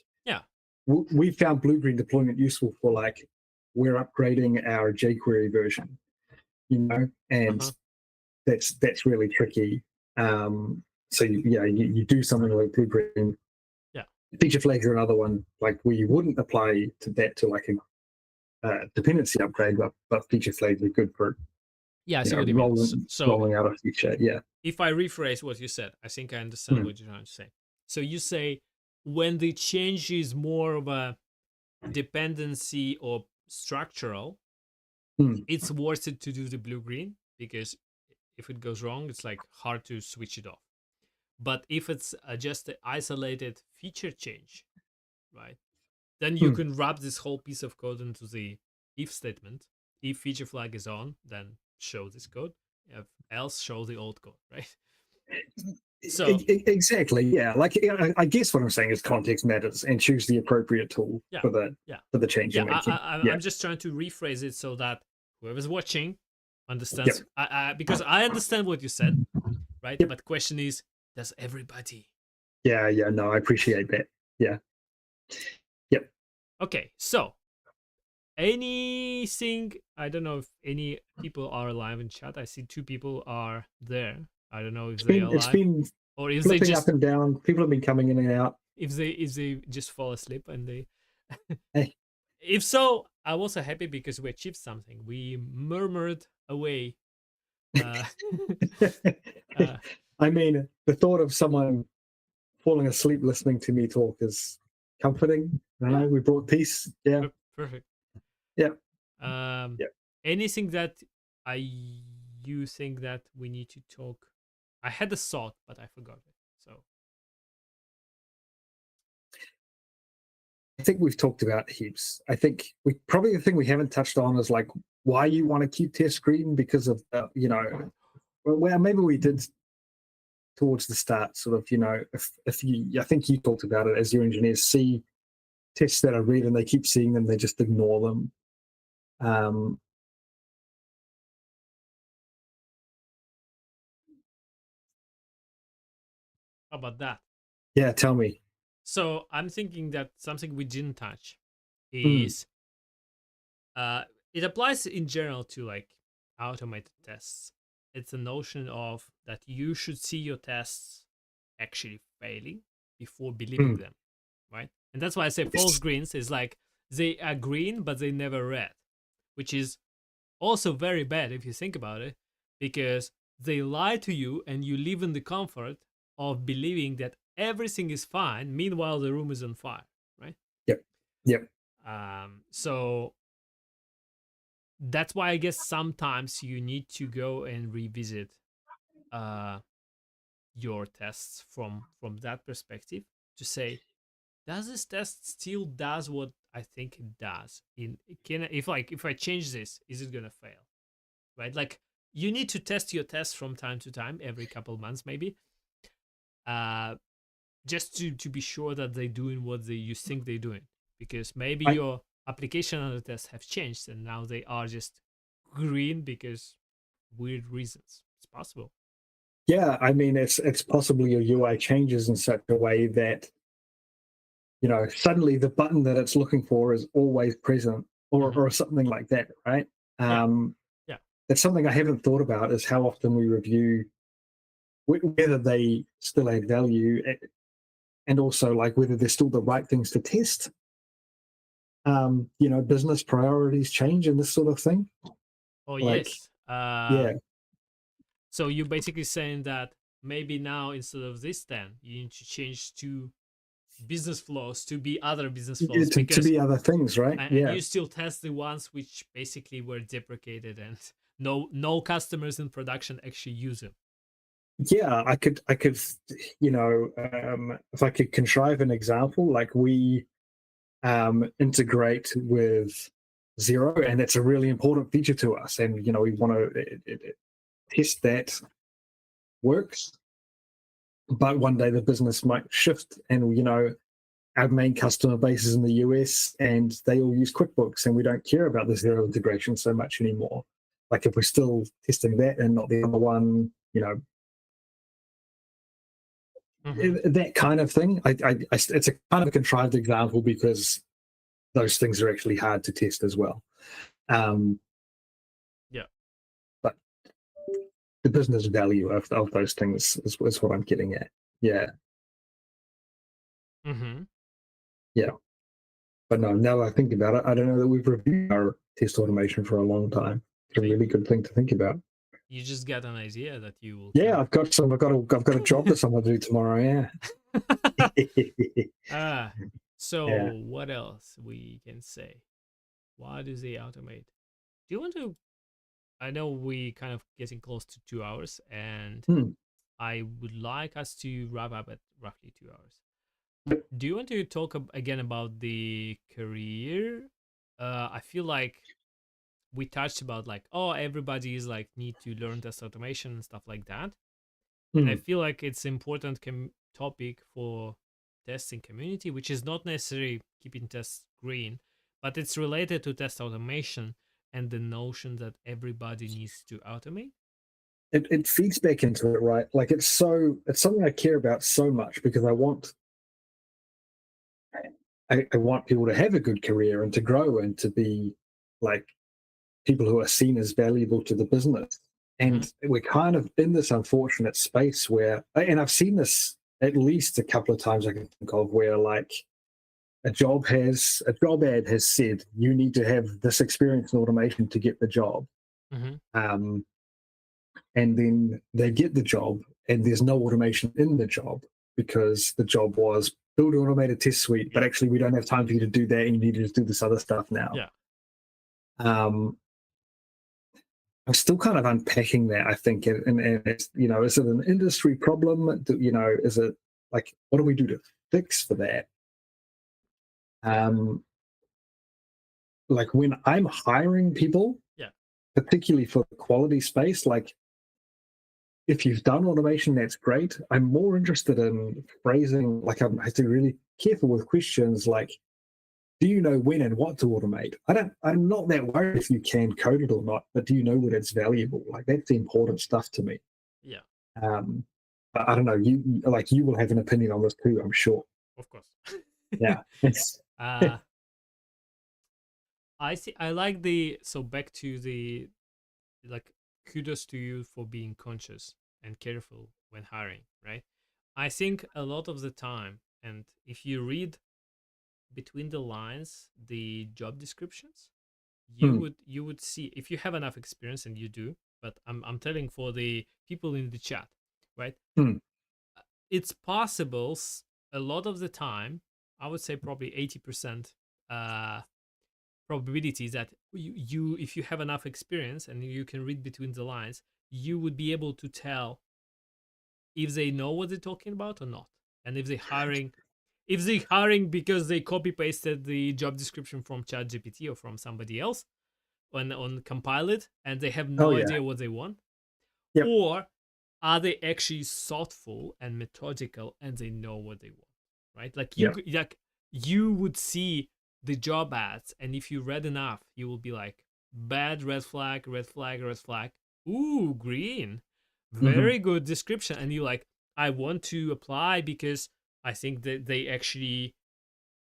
we found blue-green deployment useful for like we're upgrading our jQuery version, and that's really tricky. So you do something like blue-green. Feature flags are another one, like where you wouldn't apply to that to like a dependency upgrade, but feature flags are good for rolling out a feature. Yeah. If I rephrase what you said, I think I understand what you're trying to say. So you say when the change is more of a dependency or structural, it's worth it to do the blue-green because if it goes wrong, it's like hard to switch it off. But if it's just an isolated feature change, right, then you can wrap this whole piece of code into the if statement. If feature flag is on, then show this code. If else, show the old code, right? So exactly, yeah. Like I guess what I'm saying is context matters, and choose the appropriate tool for the change you're making. I'm just trying to rephrase it so that whoever's watching understands. Because I understand what you said, right? But the question is, does everybody? Yeah. No, I appreciate that. Yeah. Yep. Okay, so anything? I don't know if any people are alive in chat. I see 2 people are there. I don't know if they're alive. It's been or if they just up and down. People have been coming in and out. If they just fall asleep and they. Hey. If so, I'm also happy because we achieved something. We murmured away. I mean, the thought of someone falling asleep listening to me talk is comforting. I know we brought peace. Yeah. Perfect. Yeah. Anything that you think that we need to talk? I had a thought, but I forgot it. So I think we've talked about heaps. I think the thing we haven't touched on is like why you want to keep test green because of well maybe we did towards the start sort of if you I think you talked about it as your engineers see tests that are red and they keep seeing them, they just ignore them. How about that? Yeah, tell me. So I'm thinking that something we didn't touch is it applies in general to like automated tests. It's a notion of that you should see your tests actually failing before believing them, right? And that's why I say false greens is like they are green but they never red, which is also very bad if you think about it, because they lie to you and you live in the comfort of believing that everything is fine. Meanwhile, the room is on fire, right? Yep. So that's why I guess sometimes you need to go and revisit your tests from that perspective to say, does this test still does what I think it does. If I change this, is it gonna fail? Right? Like you need to test your tests from time to time, every couple months maybe, uh, just to be sure that they're doing what you think they're doing. Because maybe I your application on the tests have changed and now they are just green because weird reasons. It's possible. Yeah, I mean it's possible your UI changes in such a way that suddenly the button that it's looking for is always present, or Hmm. something like that, right? Yeah, Um, yeah. that's something I haven't thought about, is how often we review whether they still add value, and also like whether they're still the right things to test. Business priorities change and this sort of thing. Oh Like, yes. yeah, So you're basically saying that maybe now instead of this 10, you need to change to business flows to be other business flows to because be other things, right? and Yeah, you still test the ones which basically were deprecated and no customers in production actually use them. yeah. I could, if I could contrive an example, like we integrate with Zero, and that's a really important feature to us. And we want to test that works, but one day the business might shift, and our main customer base is in the US, and they all use QuickBooks, and we don't care about the Zero integration so much anymore. Like if we're still testing that and not the other one, Mm-hmm. that kind of thing. It's a kind of a contrived example because those things are actually hard to test as well. Um, Yeah. but the business value of those things is what I'm getting at. Yeah, Mm-hmm. yeah. But no, now that I think about it, I don't know that we've reviewed our test automation for a long time. It's a So really good thing to think about. you just got an idea that you will Yeah, keep. I've got a job that someone to do tomorrow. Yeah. Ah, Yeah. so what else we can say? Why do they automate? Do you want to? I know we kind of getting close to 2 hours, and Hmm. I would like us to wrap up at roughly 2 hours. Do you want to talk again about the career? I feel like we touched about like, oh, everybody is like need to learn test automation and stuff like that, and I Hmm. feel like it's important topic for testing community, which is not necessarily keeping tests green, but it's related to test automation and the notion that everybody needs to automate. It feeds back into it, right? Like it's something I care about so much because I want people to have a good career and to grow and to be like people who are seen as valuable to the business. Mm-hmm. And we're kind of in this unfortunate space where, and I've seen this at least a couple of times I can think of, where like a job ad has said you need to have this experience in automation to get the job. Mm-hmm. Um, and then they get the job and there's no automation in the job because the job was build an automated test suite, but Yeah. actually we don't have time for you to do that and you need to just do this other stuff now. Yeah. um, I'm still kind of unpacking that, I think, and it's, is it an industry problem? Is it like, what do we do to fix for that? um, like when I'm hiring people, Yeah. particularly for the quality space, like if you've done automation, that's great. I'm more interested in phrasing, like I have to be really careful with questions like, do you know when and what to automate? I'm not that worried if you can code it or not, but do you know when it's valuable? Like that's the important stuff to me. Yeah. Um, but I don't know, you will have an opinion on this too, I'm sure. Of course. Yeah. It's uh I see. I like the so back to the like kudos to you for being conscious and careful when hiring, right? I think a lot of the time, and if you read between the lines the job descriptions, hmm, you would see if you have enough experience, and you do, but I'm telling for the people in the chat, right? hmm. It's possible a lot of the time, I would say probably 80% uh probability is that you if you have enough experience and you can read between the lines, you would be able to tell if they know what they're talking about or not, and if they're hiring, if they hiring because they copy pasted the job description from ChatGPT or from somebody else on compile it and they have Oh no yeah. idea what they want, Yep. or are they actually thoughtful and methodical and they know what they want, right? Like Yep. you would see the job ads, and if you read enough, you will be like, bad, red flag, red flag, red flag. Ooh, green. Hmm. Very good description. And you like, I want to apply because I think that they actually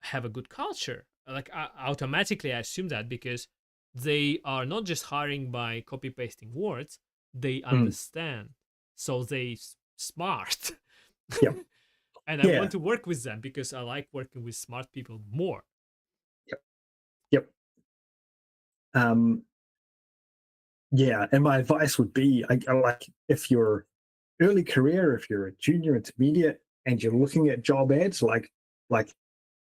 have a good culture. Like automatically I assume that because they are not just hiring by copy pasting words, they Mm. understand. So they smart. Yep. And I Yeah. want to work with them because I like working with smart people more. Yep. Yep. Um, yeah, and my advice would be, I like if you're early career, if you're a junior, intermediate, and you're looking at job ads, like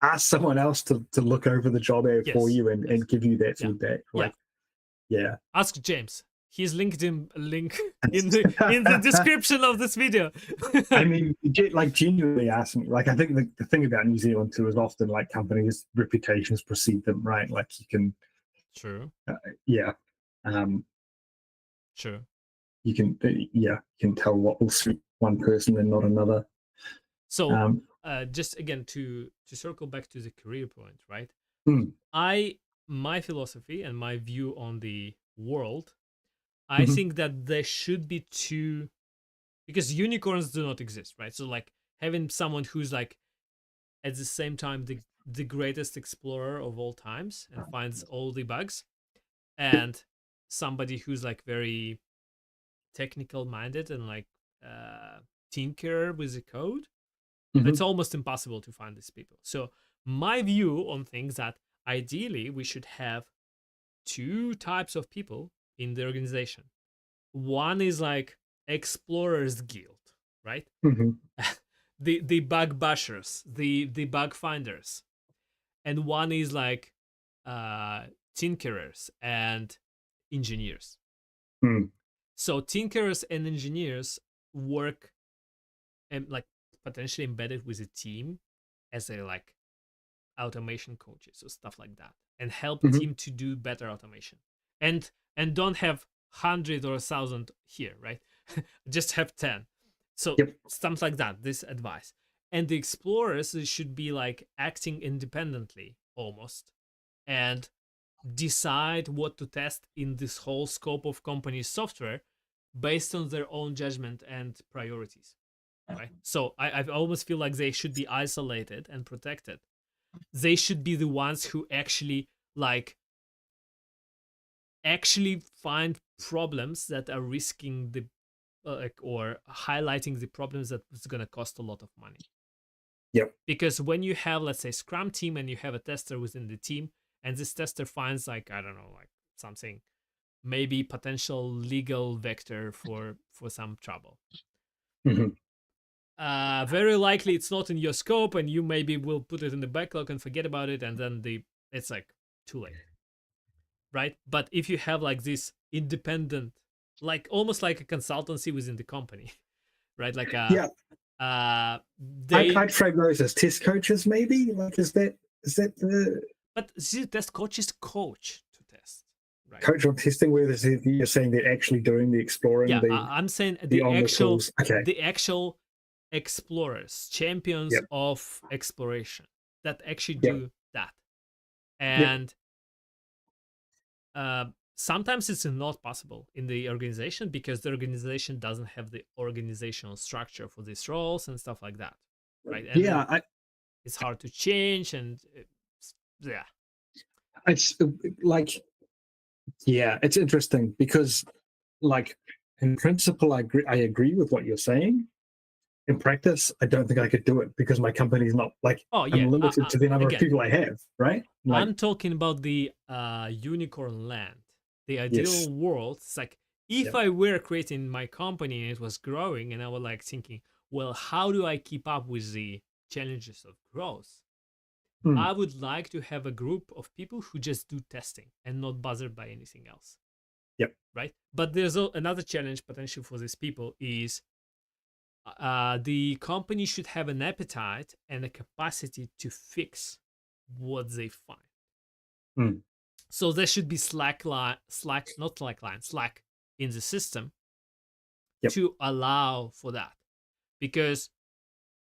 ask someone else to look over the job ad for Yes. you Yes. and give you that Yeah. feedback. Yeah. Like, yeah. Ask James. His LinkedIn link in the description of this video. I mean, like genuinely ask me. Like, I think the thing about New Zealand too is often like companies' reputations precede them, right? Like you can, True. yeah, um, True. you can, yeah, you can tell what will suit one person and not another. So Um, just again to circle back to the career point, right? mm, My philosophy and my view on the world, I mhm, think that there should be two, because unicorns do not exist, right? So like having someone who's like at the same time the greatest explorer of all times and finds all the bugs, and somebody who's like very technical minded and like tinker with the code, it's mhm, almost impossible to find these people. So my view on things that ideally we should have two types of people in the organization. One is like explorers guild, right? mhm, The bug bashers, the bug finders. And one is like tinkerers and engineers. mm, So tinkerers and engineers work and like potentially embedded with a team as a like automation coaches or stuff like that, and help mhm. team to do better automation, and don't have 100 or 1,000 here, right? Just have 10. So Yep. something like that, this advice. And the explorers should be like acting independently almost, and decide what to test in this whole scope of company's software based on their own judgment and priorities, right? So I almost feel like they should be isolated and protected. They should be the ones who actually like actually find problems that are risking the or highlighting the problems that is going to cost a lot of money. Yep. Because when you have, let's say, scrum team and you have a tester within the team, and this tester finds like, I don't know, like something, maybe potential legal vector for some trouble, Mhm. very likely it's not in your scope, and you maybe will put it in the backlog and forget about it, and then it's like too late, right? But if you have like this independent, like almost like a consultancy within the company, right? Like Yeah. they, I'd frame those as test coaches, maybe. Like, is that the but see, test coaches coach to test, right? coach on testing where you're saying they're actually doing the exploring, Yeah, the I'm saying the on the tools? Okay. the actual explorers, champions Yep. of exploration that actually Yep. do that. Yep. And uh, sometimes it's not possible in the organization because the organization doesn't have the organizational structure for these roles and stuff like that, right? And Yeah. then it's hard to change, and yeah. It's like, yeah, it's interesting because, like, in principle, I agree with what you're saying. In practice, I don't think I could do it because my company's not like Oh I'm yeah, limited to the number of again, people I have, right? Like, I'm talking about the unicorn land, the yes, ideal world. It's like if yep, I were creating my company and it was growing, and I was like thinking, well, how do I keep up with the challenges of growth? mm, I would like to have a group of people who just do testing and not bothered by anything else, yep, right? But there's another challenge potential for these people is the company should have an appetite and a capacity to fix what they find. Mm. So there should be slack in the system Yep. to allow for that. Because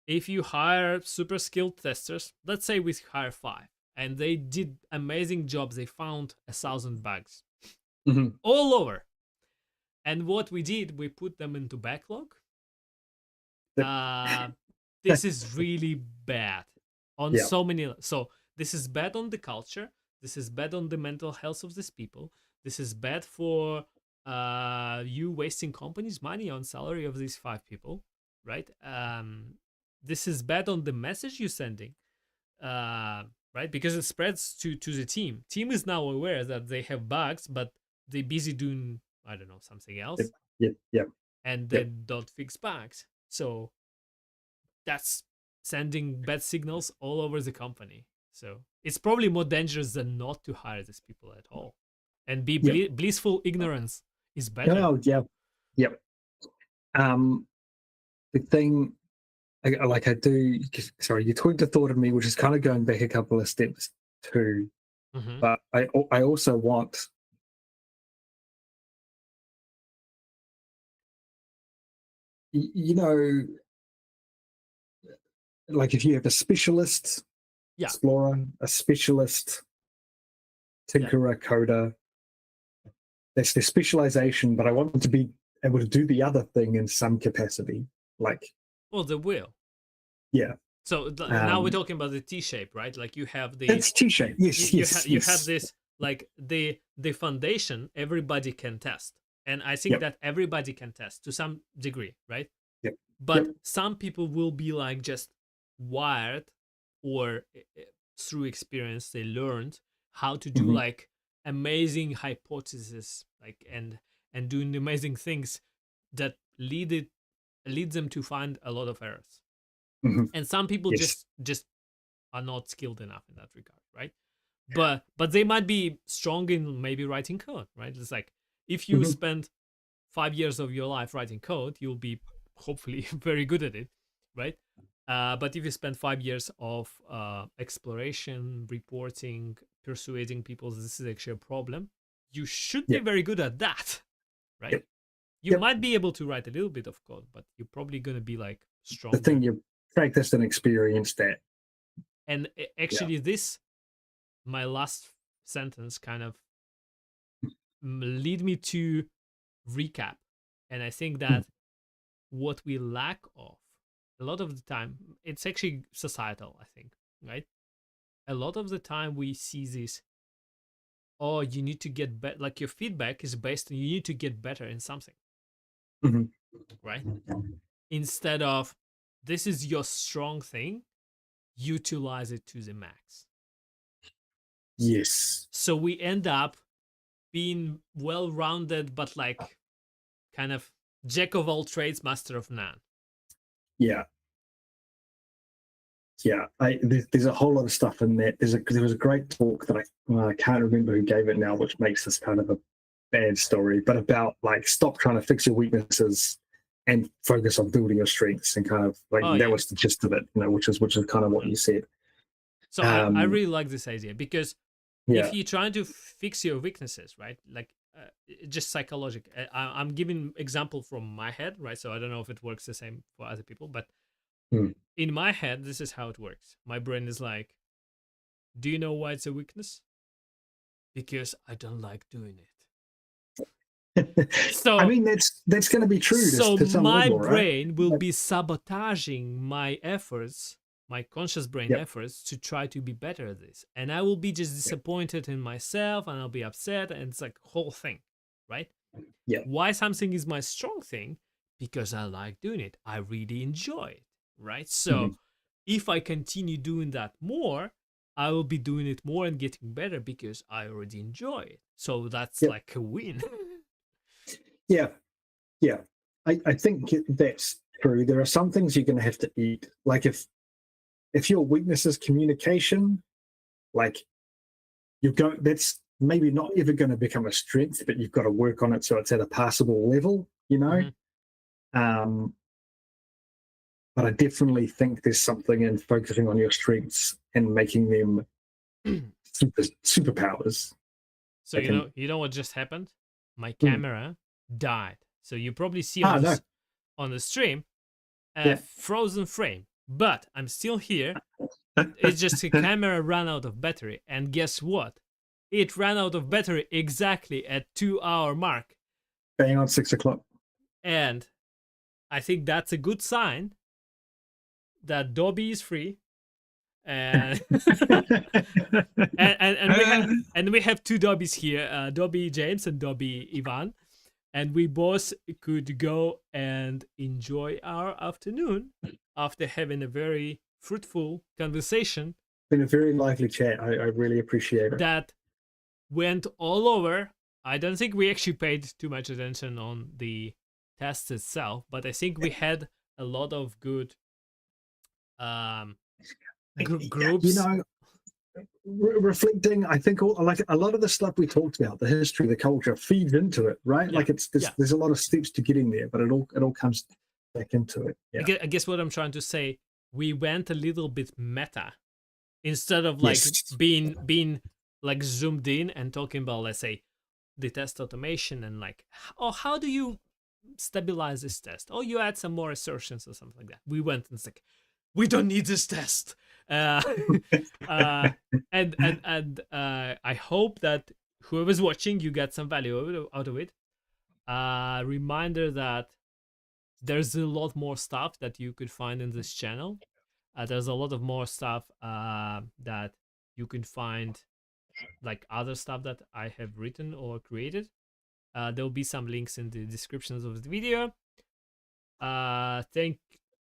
if you hire super skilled testers, let's say we hire 5, and they did amazing jobs, they found 1,000 bugs all over. And what we did, we put them into backlog. This is really bad on so many. So this is bad on the culture. This is bad on the mental health of these people. This is bad for you wasting company's money on salary of these 5 people, right? This is bad on the message you're sending, right? Because it spreads to the team. Team is now aware that they have bugs, but they're busy doing, I don't know, something else. Yep. And they don't fix bugs. So that's sending bad signals all over the company. So it's probably more dangerous than not to hire these people at all. And be blissful ignorance is better. Oh, yeah. Yep. The thing, like I do, sorry, you tweaked a thought of me, which is kind of going back a couple of steps too. But I also want, you know, like if you have a specialist explorer, a specialist tinkerer, coder, that's their specialization, but I want them to be able to do the other thing in some capacity. Like, well, they will. Yeah. So now we're talking about the T-shape, right? Like you have the it's T-shape. Yes, you have this, like the foundation everybody can test, and I think that everybody can test to some degree, right? But some people will be like just wired, or through experience they learned how to do like amazing hypotheses, like and doing amazing things that lead them to find a lot of errors. And some people just are not skilled enough in that regard, right? But they might be strong in maybe writing code, right? It's like if you spend 5 years of your life writing code, you'll be hopefully very good at it, right? But if you spend 5 years of exploration, reporting, persuading people that this is actually a problem, you should be very good at that, right? You might be able to write a little bit of code, but you're probably going to be like stronger. The thing you practiced and experienced that. And actually this, my last sentence kind of lead me to recap. And I think that what we lack of a lot of the time, it's actually societal, I think, right? A lot of the time we see this, oh, you need to get better, like your feedback is based on you need to get better in something, right? Instead of this is your strong thing, utilize it to the max. Yes. So we end up being well-rounded, but like kind of jack of all trades, master of none. Yeah. There's a whole lot of stuff in that. There was a great talk that I can't remember who gave it now, which makes this kind of a bad story, but about like stop trying to fix your weaknesses and focus on building your strengths, and kind of like that was the gist of it, which is kind of what you said. So I really like this idea, because if you're trying to fix your weaknesses, right, like just psychological, I'm giving example from my head, right? So I don't know if it works the same for other people, but in my head, this is how it works. My brain is like, do you know why it's a weakness? Because I don't like doing it. So I mean, that's going to be true. So to some my level, brain will be sabotaging my efforts, my conscious brain efforts to try to be better at this, and I will be just disappointed in myself, and I'll be upset, and it's like a whole thing, right? Why something is my strong thing? Because I like doing it. I really enjoy it, right? So if I continue doing that more, I will be doing it more and getting better because I already enjoy it. So that's like a win. I think that's true. There are some things you're going to have to eat. Like if your weakness is communication, like that's maybe not ever going to become a strength, but you've got to work on it so it's at a passable level, but I definitely think there's something in focusing on your strengths and making them superpowers. So you know what just happened? My Hmm. camera died. So you probably see no. on the stream a Yeah. frozen frame, but I'm still here. It's just the camera ran out of battery, and guess what? It ran out of battery exactly at 2-hour mark. Bang on 6 o'clock. And I think that's a good sign that Dobby is free. And and we have two Dobbies here, Dobby James and Dobby Ivan, and we both could go and enjoy our afternoon after having a very fruitful conversation. Been a very lively chat. I really appreciate it. That went all over. I don't think we actually paid too much attention on the test itself, but I think we had a lot of good groups. You know, reflecting, I think like a lot of the stuff we talked about, the history, the culture, feeds into it, right? Yeah. Like there's a lot of steps to getting there, but it all comes back into it. Yeah. I guess what I'm trying to say, we went a little bit meta instead of like being like zoomed in and talking about, let's say, the test automation and like, oh, how do you stabilize this test? Oh, you add some more assertions or something like that. We went and it's like, we don't need this test. And I hope that whoever's watching, you get some value out of it. Reminder that there's a lot more stuff that you could find in this channel. There's a lot of more stuff that you can find, like other stuff that I have written or created. There will be some links in the descriptions of the video. Thank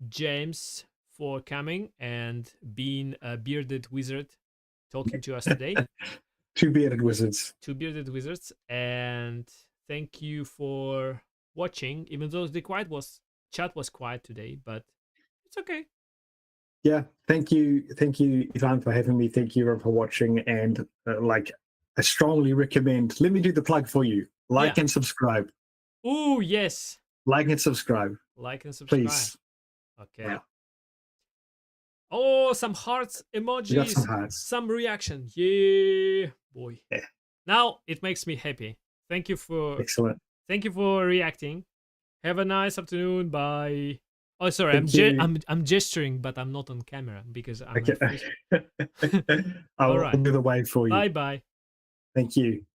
James for coming and being a bearded wizard talking to us today. Two bearded wizards. And thank you for watching, even though the chat was quiet today, but it's okay. Yeah, thank you, Ivan, for having me. Thank you, everyone, for watching. And like, I strongly recommend. Let me do the plug for you. Like and subscribe. Oh yes. Like and subscribe. Please. Okay. Yeah. Oh, some hearts emojis. Some reaction. Yeah, boy. Yeah. Now it makes me happy. Thank you for excellent. Thank you for reacting. Have a nice afternoon. Bye. Oh, sorry. I'm gesturing, but I'm not on camera because I'm. Okay. I'll do the wave for you. Bye bye. Thank you.